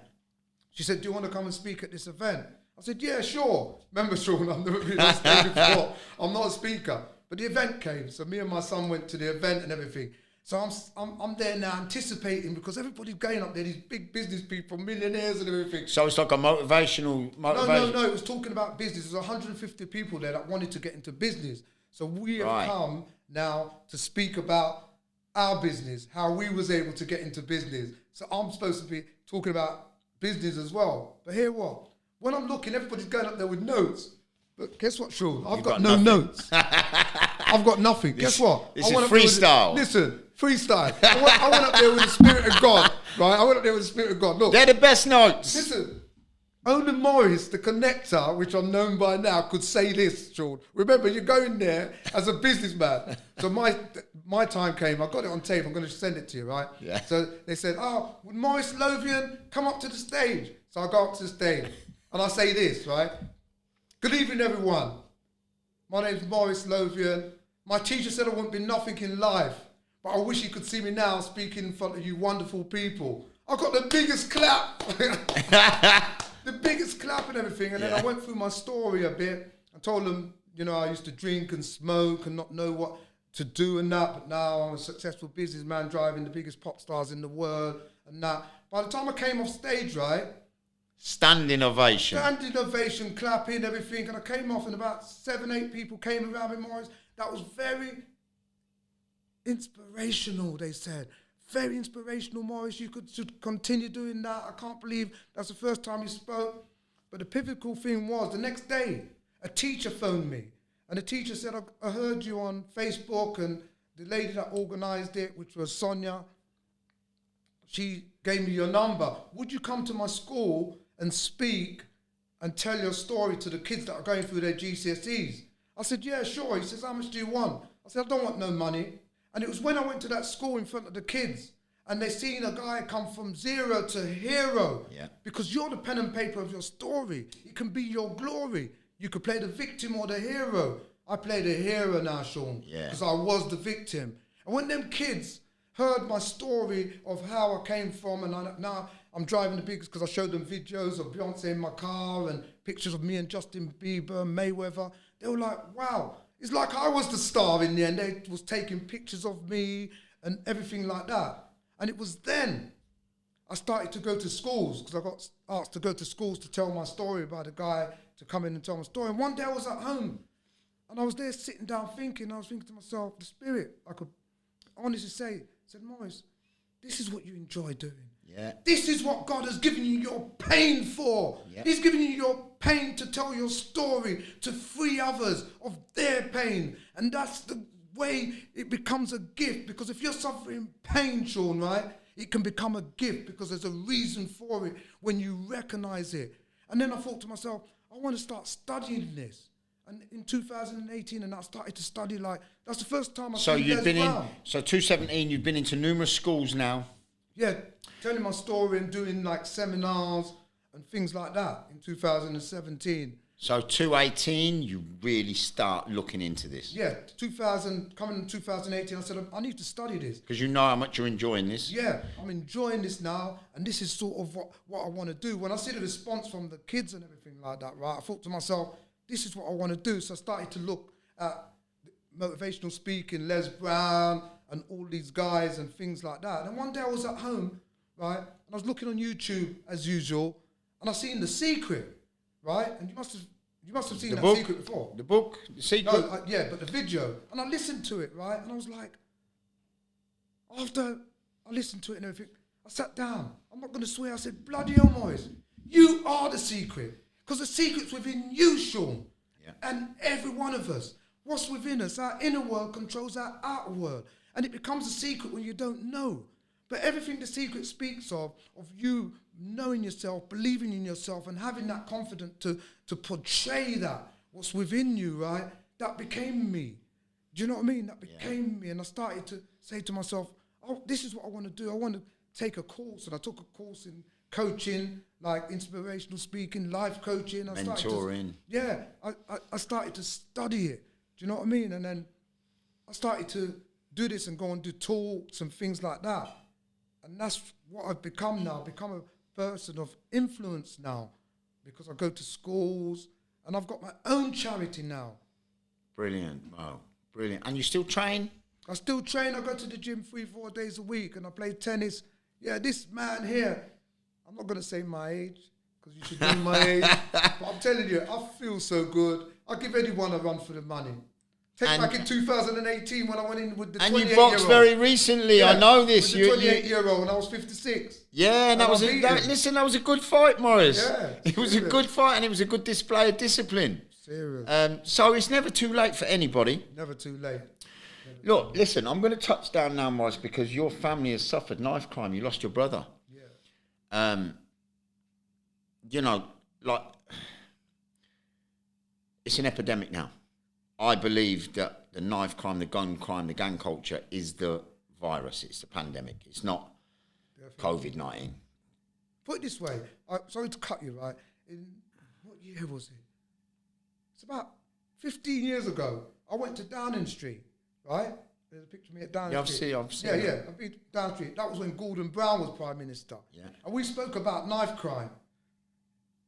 B: She said, do you want to come and speak at this event? I said, yeah, sure. Remember, Sean, I've never been on stage before. I'm not a speaker. But the event came, so me and my son went to the event and everything. So I'm there now anticipating, because everybody's going up there, these big business people, millionaires and everything.
A: So it's like a motivation.
B: No, it was talking about business. There's 150 people there that wanted to get into business. So we have come now to speak about our business, how we was able to get into business. So I'm supposed to be talking about business as well. But hear what? When I'm looking, everybody's going up there with notes. But guess what, Sean? I've got no notes. I've got nothing. Guess what?
A: This is freestyle.
B: Listen, freestyle. I went up there with the Spirit of God, right? I went up there with the Spirit of God. Look.
A: They're the best notes.
B: Listen, only Morris, the connector, which I'm known by now, could say this, Sean. Remember, you're going there as a businessman. So my time came. I got it on tape. I'm going to send it to you, right?
A: Yeah.
B: So they said, would Morris Lothian come up to the stage? So I go up to the stage, and I say this, right? Good evening, everyone. My name's Morris Lothian. My teacher said I wouldn't be nothing in life, but I wish you could see me now speaking in front of you wonderful people. I got the biggest clap. The biggest clap and everything. And then I went through my story a bit. I told them, I used to drink and smoke and not know what to do and that, but now I'm a successful businessman driving the biggest pop stars in the world and that. By the time I came off stage, right?
A: Standing ovation.
B: Standing ovation, clapping, everything. And I came off and about 7-8 people came around me, Morris. That was very inspirational, they said. Very inspirational, Morris. You should continue doing that. I can't believe that's the first time you spoke. But the pivotal thing was, the next day, a teacher phoned me. And the teacher said, I heard you on Facebook, and the lady that organised it, which was Sonia, she gave me your number. Would you come to my school and speak and tell your story to the kids that are going through their GCSEs? I said, yeah, sure. He says, how much do you want? I said, I don't want no money. And it was when I went to that school in front of the kids, and they seen a guy come from zero to hero.
A: Yeah.
B: Because you're the pen and paper of your story. It can be your glory. You could play the victim or the hero. I play the hero now, Sean.
A: Yeah.
B: Because I was the victim. And when them kids heard my story of how I came from, and now I'm driving the biggest, because I showed them videos of Beyonce in my car and pictures of me and Justin Bieber and Mayweather. They were like, wow, it's like I was the star in the end. They was taking pictures of me and everything like that. And it was then I started to go to schools, because I got asked to go to schools to tell my story about a guy to come in and tell my story. And one day I was at home, and I was there sitting down thinking, I was thinking to myself, the spirit, I could honestly say, said, Maurice, this is what you enjoy doing.
A: Yeah.
B: This is what God has given you your pain for.
A: Yeah.
B: He's given you your pain to tell your story, to free others of their pain. And that's the way it becomes a gift. Because if you're suffering pain, Sean, right, it can become a gift because there's a reason for it when you recognize it. And then I thought to myself, I want to start studying this. And in 2018, and I started to study, that's the first time I
A: So you've been
B: Brown.
A: so 2017, you've been into numerous schools now.
B: Yeah, telling my story and doing seminars and things like that in 2017.
A: So 2018, you really start looking into this.
B: Yeah, coming in 2018, I said, I need to study this.
A: Because you know how much you're enjoying this.
B: Yeah, I'm enjoying this now, and this is sort of what I want to do. When I see the response from the kids and everything like that, right, I thought to myself, this is what I want to do. So I started to look at motivational speaking, Les Brown, and all these guys and things like that. And one day I was at home, right, and I was looking on YouTube as usual, and I seen The Secret, right? And you must have seen that Secret before.
A: The book, The Secret.
B: No, yeah, but the video. And I listened to it, right? And I was like, after I listened to it and everything, I sat down. I'm not going to swear. I said, bloody hell, Maurice, you are the secret. Because the secret's within you, Sean.
A: Yeah.
B: And every one of us. What's within us? Our inner world controls our outer world. And it becomes a secret when you don't know. But everything the secret speaks of you knowing yourself, believing in yourself, and having that confidence to portray that, what's within you, right? That became me. Do you know what I mean? That became me. And I started to say to myself, oh, this is what I want to do. I want to take a course. And I took a course in coaching, like inspirational speaking, life coaching.
A: Mentoring.
B: I started to study it. Do you know what I mean? And then I started to do this and go and do talks and things like that. And that's what I've become now. I've become a person of influence now, because I go to schools and I've got my own charity now.
A: Brilliant. Wow. Brilliant. And you still train?
B: I still train. I go to the gym 3-4 days a week, and I play tennis. Yeah, this man here, I'm not going to say my age, because you should know my age. But I'm telling you, I feel so good. I'll give anyone a run for the money. Take back in 2018 when I went in with the 28-year-old.
A: And you boxed very recently. Yeah, I know this.
B: With the 28-year-old, and I was 56.
A: Yeah, and that was a good fight, Maurice.
B: Yeah,
A: it was a good fight, and it was a good display of discipline.
B: Serious.
A: So it's never too late for anybody.
B: Never too late.
A: Look, listen, I'm going to touch down now, Maurice, because your family has suffered knife crime. You lost your brother.
B: Yeah.
A: It's an epidemic now. I believe that the knife crime, the gun crime, the gang culture is the virus. It's the pandemic. It's not COVID-19.
B: Put it this way. Sorry to cut you, right? In what year was it? It's about 15 years ago. I went to Downing Street, right? There's a picture of me at Downing Street.
A: I've seen.
B: Yeah. I've been to Downing Street. That was when Gordon Brown was Prime Minister.
A: Yeah.
B: And we spoke about knife crime.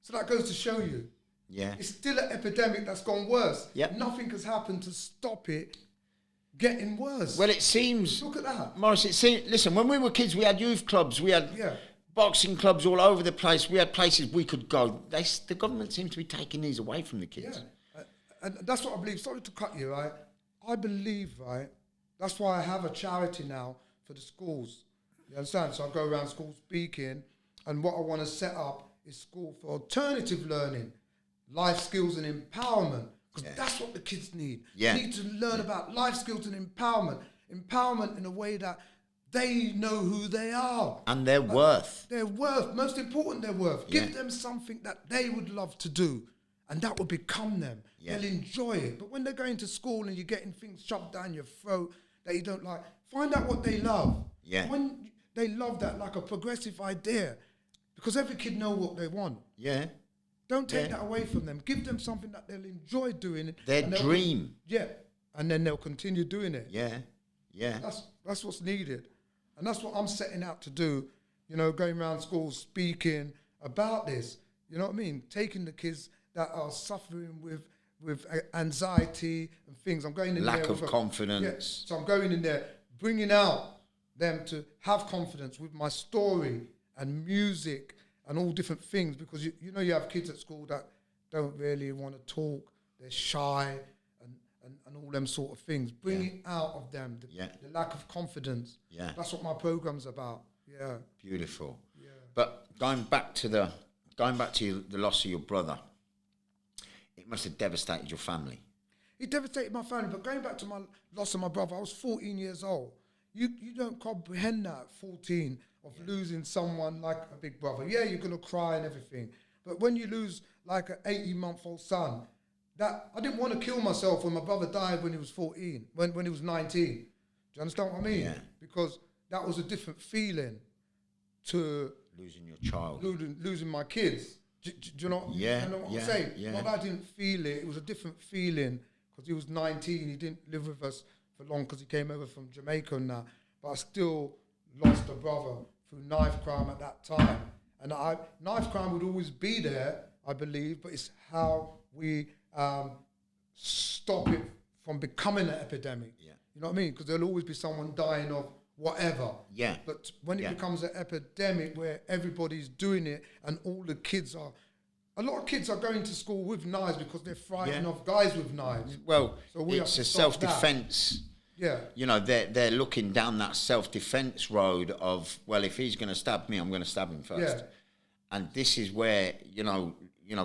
B: So that goes to show you.
A: Yeah.
B: It's still an epidemic that's gone worse.
A: Yep.
B: Nothing has happened to stop it getting worse.
A: Well, it seems...
B: Look at that.
A: Maurice, it seems... Listen, when we were kids, we had youth clubs. We had boxing clubs all over the place. We had places we could go. The government seems to be taking these away from the kids.
B: Yeah. And that's what I believe. Sorry to cut you, right? I believe, right? That's why I have a charity now for the schools. You understand? So I go around schools speaking, and what I want to set up is school for alternative learning, life skills and empowerment Because that's what the kids need.
A: Yeah.
B: They need to learn about life skills and empowerment. Empowerment in a way that they know who they are.
A: And their worth.
B: Their worth. Most important, their worth.
A: Yeah.
B: Give them something that they would love to do. And that will become them.
A: Yeah.
B: They'll enjoy it. But when they're going to school and you're getting things shoved down your throat that you don't like, find out what they love.
A: Yeah.
B: When they love that, like a progressive idea. Because every kid knows what they want.
A: Yeah.
B: Don't take that away from them. Give them something that they'll enjoy doing.
A: Their dream.
B: Yeah. And then they'll continue doing it.
A: Yeah. Yeah.
B: That's what's needed. And that's what I'm setting out to do, you know, going around schools speaking about this. You know what I mean? Taking the kids that are suffering with anxiety and things. I'm going in
A: Lack
B: there
A: of confidence.
B: So I'm going in there, bringing out them to have confidence with my story and music and all different things, because you know you have kids at school that don't really want to talk, they're shy and all them sort of things. Bring it out of them, the lack of confidence.
A: Yeah.
B: That's what my program's about. Yeah.
A: Beautiful.
B: Yeah.
A: But going back to the loss of your brother, it must have devastated your family.
B: It devastated my family, but going back to my loss of my brother, I was 14 years old. You don't comprehend that at 14 of losing someone like a big brother. Yeah, you're going to cry and everything. But when you lose like an 18-month-old son, that I didn't want to kill myself when my brother died when he was 14, when he was 19. Do you understand what I mean?
A: Yeah.
B: Because that was a different feeling to
A: Losing your child.
B: losing my kids. Do you know, you know what I'm saying?
A: Yeah.
B: Not that I didn't feel it. It was a different feeling because he was 19. He didn't live with us for long because he came over from Jamaica and that. But I still lost a brother through knife crime at that time. And knife crime would always be there, I believe, but it's how we stop it from becoming an epidemic. Yeah. You know what I mean? Because there'll always be someone dying of whatever.
A: Yeah.
B: But when it becomes an epidemic where everybody's doing it and all the kids are... A lot of kids are going to school with knives because they're frightened of guys with knives.
A: Well,
B: so
A: it's a self-defense.
B: Yeah.
A: You know, they're looking down that self-defense road of, well, if he's going to stab me, I'm going to stab him first.
B: Yeah.
A: And this is where, you know,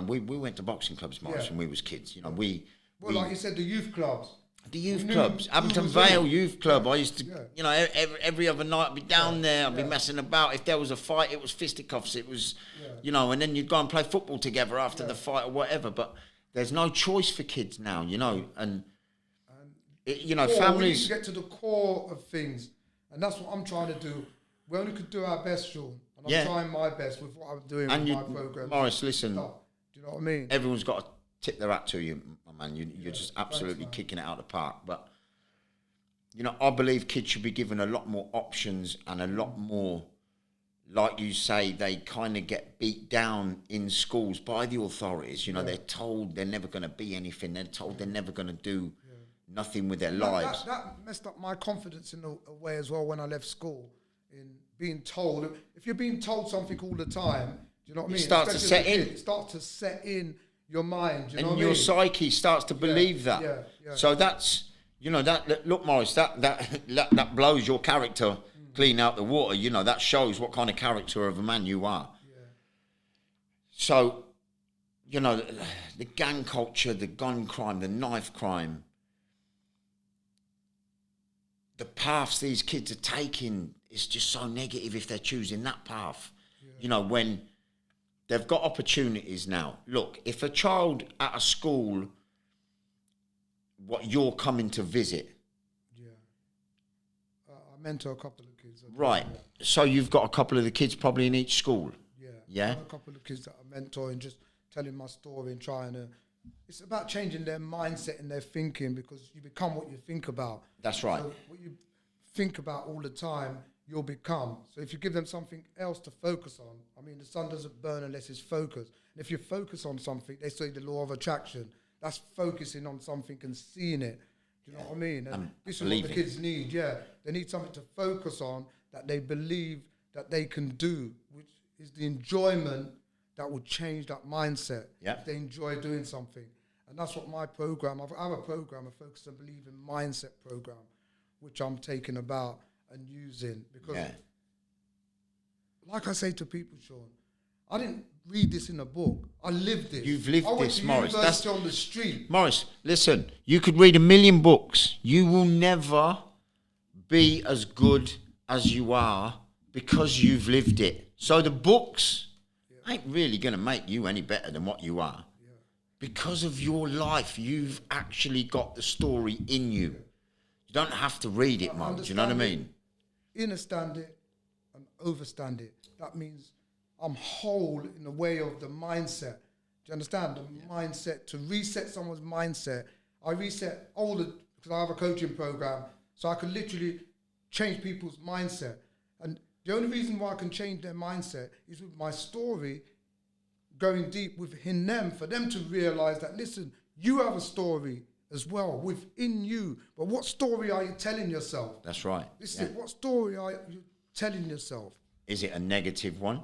A: we went to boxing clubs, Morris, when we was kids. You know,
B: like you said, the youth clubs.
A: The youth clubs, Abington Vale Youth Club. I used to, you know, every other night I'd be down there, I'd be messing about. If there was a fight, it was fisticuffs. It was, you know, and then you'd go and play football together after the fight or whatever. But there's no choice for kids now, you know, and you know, families. We need
B: to get to the core of things, and that's what I'm trying to do. We only could do our best, Sean, and I'm trying my best with what I'm doing with my program.
A: Morris, listen,
B: do you know what I mean?
A: Everyone's got to tip their hat to you, my man. You're just absolutely kicking it out of the park. But, you know, I believe kids should be given a lot more options and a lot more, like you say, they kind of get beat down in schools by the authorities. You know, they're told they're never going to be anything. They're told they're never going to do nothing with their lives.
B: That messed up my confidence in a way as well when I left school, in being told. If you're being told something all the time, do you know what I mean?
A: It starts to set in.
B: It starts to set in your mind, you know
A: and
B: what
A: your
B: I mean?
A: psyche starts to believe that.
B: Yeah.
A: So that's, you know, that look, Morris, that blows your character clean out the water. You know, that shows what kind of character of a man you are. Yeah. So, you know, the gang culture, the gun crime, the knife crime, the paths these kids are taking is just so negative if they're choosing that path. Yeah. You know, when they've got opportunities now. Look, if a child at a school, what you're coming to visit. Yeah.
B: I mentor a couple of kids.
A: Right. So you've got a couple of the kids probably in each school.
B: Yeah.
A: Yeah.
B: I have a couple of kids that I mentor and just telling my story and trying to... It's about changing their mindset and their thinking, because you become what you think about.
A: That's right.
B: So what you think about all the time, you'll become. So if you give them something else to focus on, I mean, the sun doesn't burn unless it's focused. And if you focus on something, they say the law of attraction. That's focusing on something and seeing it. Do you know what I mean? And this is what the kids need, They need something to focus on that they believe that they can do, which is the enjoyment that will change that mindset. If they enjoy doing something. And that's what my program, I have a program, a Focus and Believe in Mindset program, which I'm taking about and using, because like I say to people, Sean, I didn't read this in a book. I lived this.
A: You've lived this, Morris.
B: That's on the street.
A: Morris, listen, you could read 1,000,000 books. You will never be as good as you are because you've lived it. So the books ain't really going to make you any better than what you are. Yeah. Because of your life, you've actually got the story in you. You don't have to read it, Mo. Do you know what I mean?
B: Understand it and overstand it. That means I'm whole in the way of the mindset. Do you understand? The mindset, to reset someone's mindset. I reset because I have a coaching program, so I can literally change people's mindset. And the only reason why I can change their mindset is with my story going deep within them, for them to realize that, listen, you have a story as well within you. But what story are you telling yourself?
A: That's right.
B: Listen, what story are you telling yourself?
A: Is it a negative one?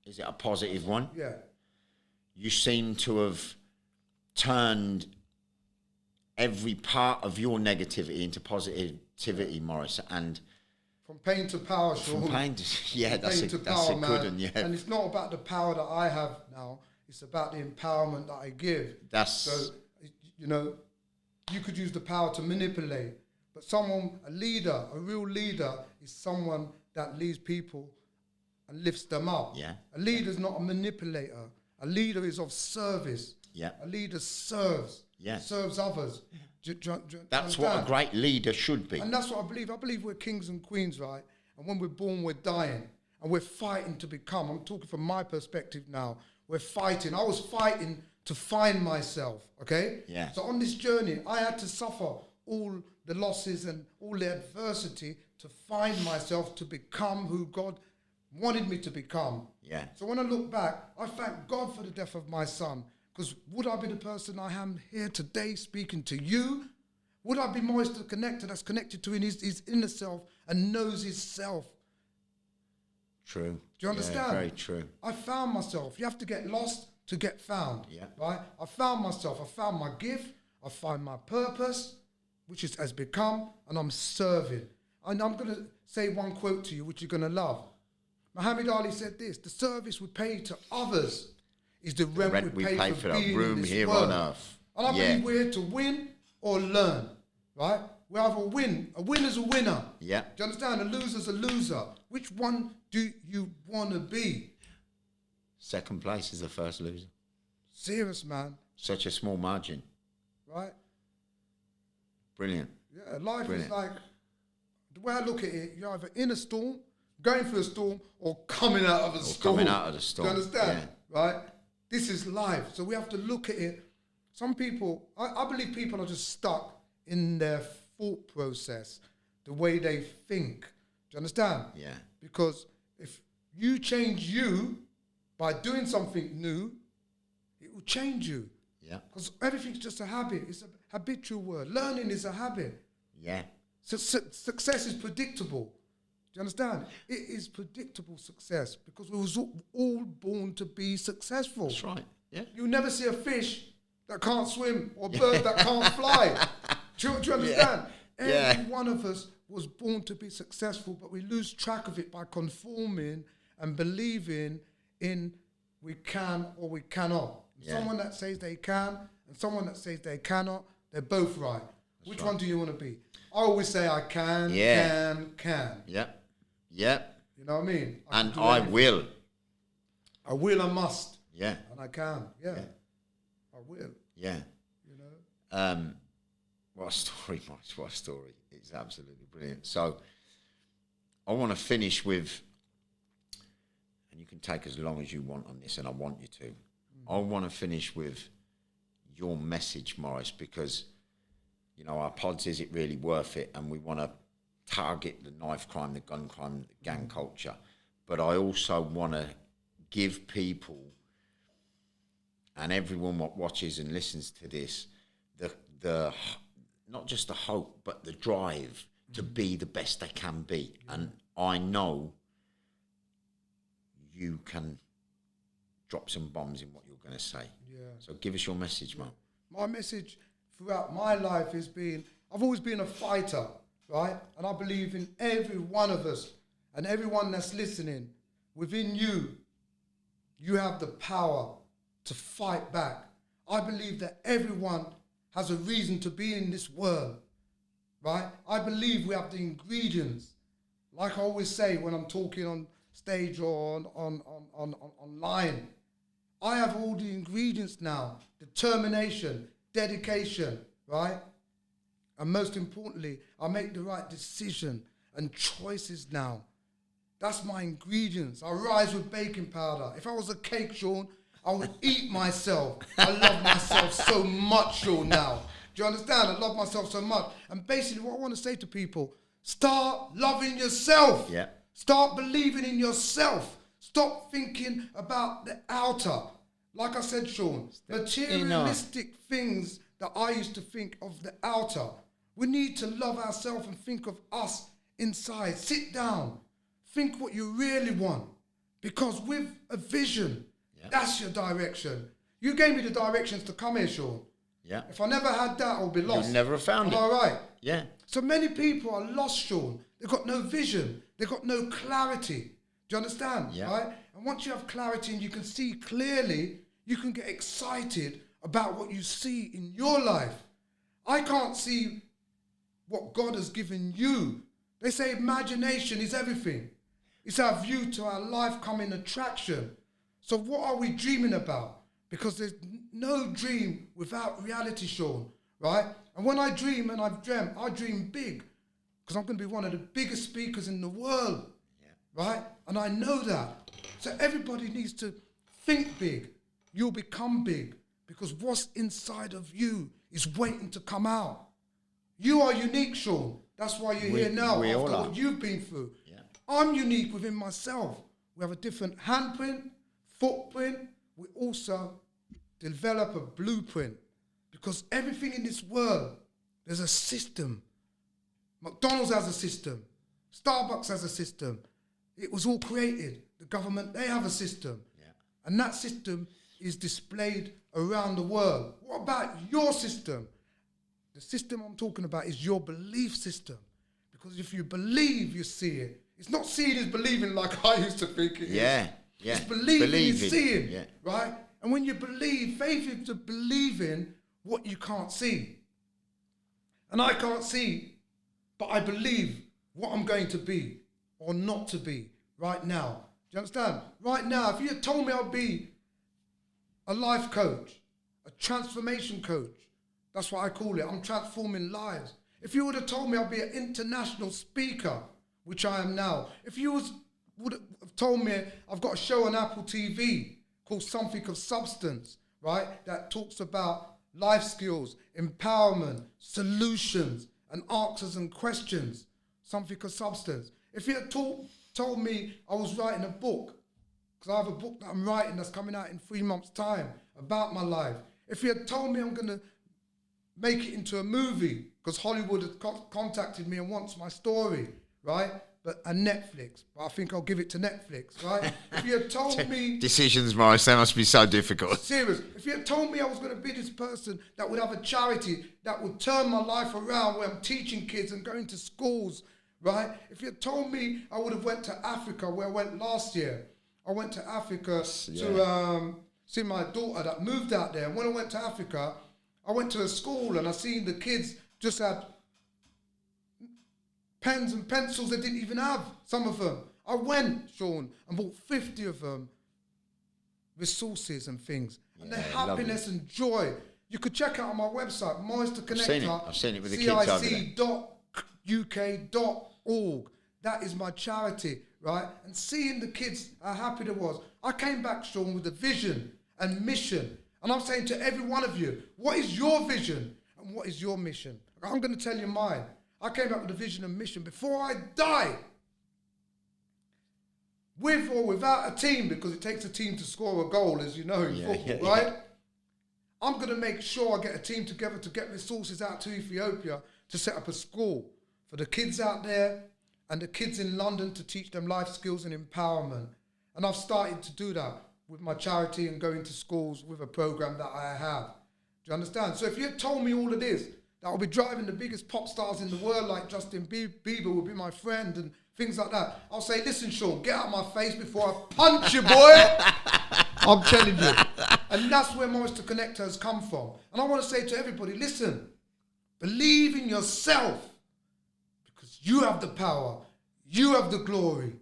A: Is it a positive one?
B: Yeah.
A: You seem to have turned every part of your negativity into positivity, Morris, and
B: from pain to power, Sean.
A: From pain to, that's a good one, yeah.
B: And it's not about the power that I have now, it's about the empowerment that I give. So, you know, you could use the power to manipulate, but a leader, a real leader, is someone that leads people and lifts them up.
A: Yeah.
B: A leader is not a manipulator. A leader is of service.
A: Yeah.
B: A leader serves.
A: Yeah.
B: Serves others.
A: That's what a great leader should be.
B: And that's what I believe. I believe we're kings and queens, right? And when we're born, we're dying. And we're fighting to become. I'm talking from my perspective now. We're fighting. I was fighting to find myself, okay?
A: Yeah.
B: So on this journey, I had to suffer all the losses and all the adversity to find myself, to become who God wanted me to become.
A: Yeah.
B: So when I look back, I thank God for the death of my son. Because would I be the person I am here today speaking to you? Would I be more connected, that's connected to his inner self and knows his self?
A: True.
B: Do you understand?
A: Yeah, very true.
B: I found myself. You have to get lost to get found.
A: Yeah.
B: Right? I found myself. I found my gift. I found my purpose, which has become, and I'm serving. And I'm going to say one quote to you, which you're going to love. Muhammad Ali said this: the service we pay to others is the rent we pay for the room here on earth. And I believe we're here to win or learn, right? We have a win. A winner's a winner.
A: Yeah.
B: Do you understand? A loser's a loser. Which one do you want to be?
A: Second place is the first loser.
B: Serious, man.
A: Such a small margin.
B: Right?
A: Brilliant.
B: Yeah, life is like, the way I look at it, you're either in a storm, going through a storm, or coming out of a storm.
A: Coming out of the storm.
B: Do you understand? Yeah. Right? This is life. So we have to look at it. Some people, I believe people are just stuck in their thought process, the way they think. Do you understand?
A: Yeah.
B: Because if you change you by doing something new, it will change you.
A: Yeah.
B: Because everything's just a habit. It's a habitual word. Learning is a habit.
A: Yeah.
B: So success is predictable. Do you understand? It is predictable success because we was all born to be successful.
A: That's right. Yeah.
B: You'll never see a fish that can't swim or a bird that can't fly. Do you understand?
A: Yeah.
B: Every one of us was born to be successful, but we lose track of it by conforming and believing in we can or we cannot. Yeah. Someone that says they can and someone that says they cannot, they're both right. Which one do you want to be? I always say I can.
A: Yep. Yep.
B: You know what I mean?
A: I will.
B: I will, I must.
A: Yeah.
B: And I can. Yeah. I will.
A: Yeah.
B: You know?
A: What a story, Mike. What a story. It's absolutely brilliant. So I want to finish with, and you can take as long as you want on this, and I want you to. I want to finish with your message, Morris, because, you know, our pods, is it really worth it? And we want to target the knife crime, the gun crime, the gang culture. But I also want to give people and everyone what watches and listens to this, the not just the hope, but the drive to be the best they can be. And I know you can drop some bombs in what you're going to say. Yeah. So give us your message, man.
B: My message throughout my life has been, I've always been a fighter, right? And I believe in every one of us and everyone that's listening. Within you, you have the power to fight back. I believe that everyone has a reason to be in this world, right? I believe we have the ingredients. Like I always say when I'm talking on stage or online, I have all the ingredients now: determination, dedication, right? And most importantly, I make the right decision and choices now. That's my ingredients. I rise with baking powder. If I was a cake, Sean, I would eat myself. I love myself so much, Sean, now. Do you understand? I love myself so much. And basically what I want to say to people, start loving yourself.
A: Yeah.
B: Start believing in yourself. Stop thinking about the outer. Like I said, Sean, materialistic things that I used to think of the outer. We need to love ourselves and think of us inside. Sit down. Think what you really want. Because with a vision, that's your direction. You gave me the directions to come here, Sean.
A: Yeah.
B: If I never had that, I would be lost.
A: You'd never have found it.
B: Am I right?
A: Yeah.
B: So many people are lost, Sean. They've got no vision. They've got no clarity. Do you understand?
A: Yeah.
B: Right? And once you have clarity and you can see clearly, you can get excited about what you see in your life. I can't see what God has given you. They say imagination is everything. It's our view to our life coming attraction. So what are we dreaming about? Because there's no dream without reality, Sean, right? And when I dream, and I've dreamt, I dream big, because I'm going to be one of the biggest speakers in the world, right? And I know that. So everybody needs to think big. You'll become big, because what's inside of you is waiting to come out. You are unique, Sean. That's why you're here now,
A: we
B: after
A: all are.
B: what you've been through.
A: Yeah.
B: I'm unique within myself. We have a different handprint, footprint. We also develop a blueprint, because everything in this world, there's a system. McDonald's has a system. Starbucks has a system. It was all created. The government, they have a system. Yeah. And that system is displayed around the world. What about your system? The system I'm talking about is your belief system. Because if you believe, you see it. It's not seeing as believing like I used to think it is.
A: Yeah.
B: It's believing is seeing, right? And when you believe, faith is to believe in what you can't see. And I can't see, but I believe what I'm going to be or not to be right now. Do you understand? Right now, if you had told me I'd be a life coach, a transformation coach, that's what I call it. I'm transforming lives. If you would have told me I'd be an international speaker, which I am now, if you would have told me I've got a show on Apple TV called Something of Substance, right, that talks about life skills, empowerment, solutions, and answers and questions, Something of Substance. If you had told me I was writing a book, because I have a book that I'm writing that's coming out in 3 months' time about my life. If you had told me I'm going to make it into a movie, because Hollywood has contacted me and wants my story, right? And Netflix, but I think I'll give it to Netflix, right? If you had told me...
A: Decisions, Morris, they must be so difficult.
B: Serious. If you had told me I was going to be this person that would have a charity that would turn my life around, where I'm teaching kids and going to schools, right? If you had told me I would have went to Africa, where I went last year. I went to Africa to see my daughter that moved out there. And when I went to Africa, I went to a school and I seen the kids just had pens and pencils they didn't even have, some of them. I went, Sean, and bought 50 of them, resources and things. And the happiness and joy. You could check out on my website, Moisture Connector.
A: I've seen it with the kids over there.
B: CIC.uk.org. That is my charity, right? And seeing the kids, how happy they was. I came back, Sean, with a vision and mission. And I'm saying to every one of you, what is your vision and what is your mission? I'm going to tell you mine. I came back with a vision and mission before I die. With or without a team, because it takes a team to score a goal, as you know, in football, right? I'm going to make sure I get a team together to get resources out to Ethiopia to set up a school for the kids out there and the kids in London to teach them life skills and empowerment. And I've started to do that with my charity and going to schools with a program that I have. Do you understand? So if you had told me all of this, that I'll be driving the biggest pop stars in the world like Justin Bieber would be my friend and things like that, I'll say, listen, Sean, get out of my face before I punch you, boy. I'm telling you. And that's where Morris the Connector has come from. And I want to say to everybody, listen, believe in yourself because you have the power. You have the glory.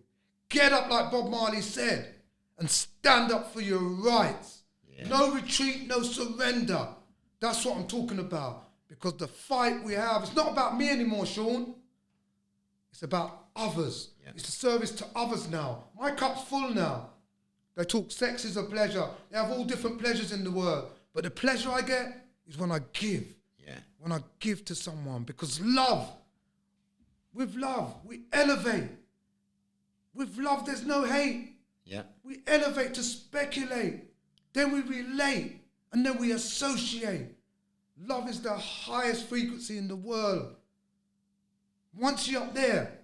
B: Get up like Bob Marley said and stand up for your rights. Yeah. No retreat, no surrender. That's what I'm talking about. Because the fight we have, it's not about me anymore, Sean. It's about others. Yeah. It's a service to others now. My cup's full now. They talk sex is a pleasure. They have all different pleasures in the world. But the pleasure I get is when I give. Yeah. When I give to someone. Because love, with love, we elevate. With love, there's no hate. Yeah. We elevate to speculate. Then we relate. And then we associate. Love is the highest frequency in the world. Once you're up there,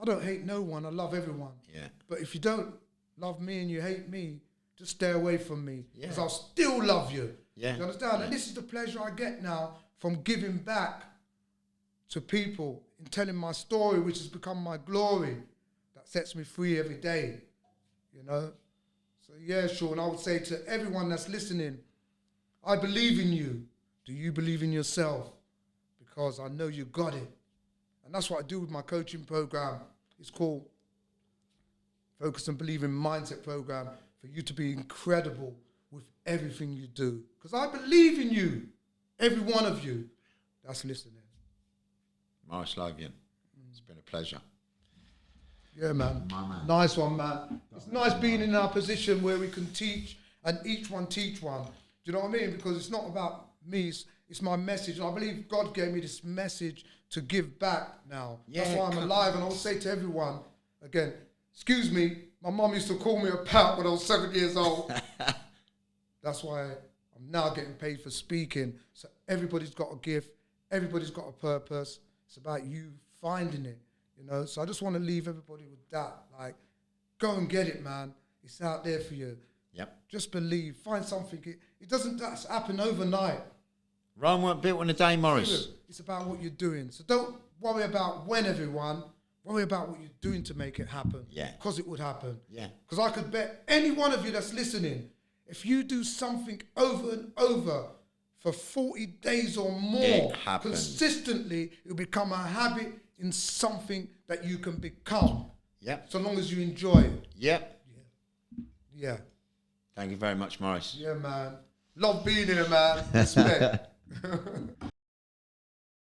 B: I don't hate no one. I love everyone. Yeah. But if you don't love me and you hate me, just stay away from me. Because I'll still love you. Yeah. You understand? Yeah. And this is the pleasure I get now from giving back to people and telling my story, which has become my glory. That sets me free every day. You know? So yeah, Sean, I would say to everyone that's listening, I believe in you. Do you believe in yourself? Because I know you got it. And that's what I do with my coaching program. It's called Focus and Believe in Mindset Program for you to be incredible with everything you do. Because I believe in you, every one of you that's listening.
A: Morris Lothian, it's been a pleasure.
B: Yeah, man. Nice one, man. It's nice being in our position where we can teach and each one teach one. Do you know what I mean? Because it's not about me, it's my message. And I believe God gave me this message to give back now. Yeah, that's why I'm alive. And I will say to everyone, again, excuse me, my mum used to call me a pal when I was 7 years old. That's why I'm now getting paid for speaking. So everybody's got a gift. Everybody's got a purpose. It's about you finding it, you know. So I just want to leave everybody with that. Like, go and get it, man. It's out there for you. Yep. Just believe. Find something. It doesn't just happen overnight.
A: Rome weren't built in a day, Morris.
B: It's about what you're doing. So don't worry about when, everyone. Worry about what you're doing to make it happen. Yeah. Because it would happen. Yeah. Because I could bet any one of you that's listening, if you do something over and over for 40 days or more, consistently, it'll become a habit in something that you can become. Yep. So long as you enjoy it. Yep. Yeah.
A: Thank you very much, Morris.
B: Yeah, man. Love being here, man. Respect.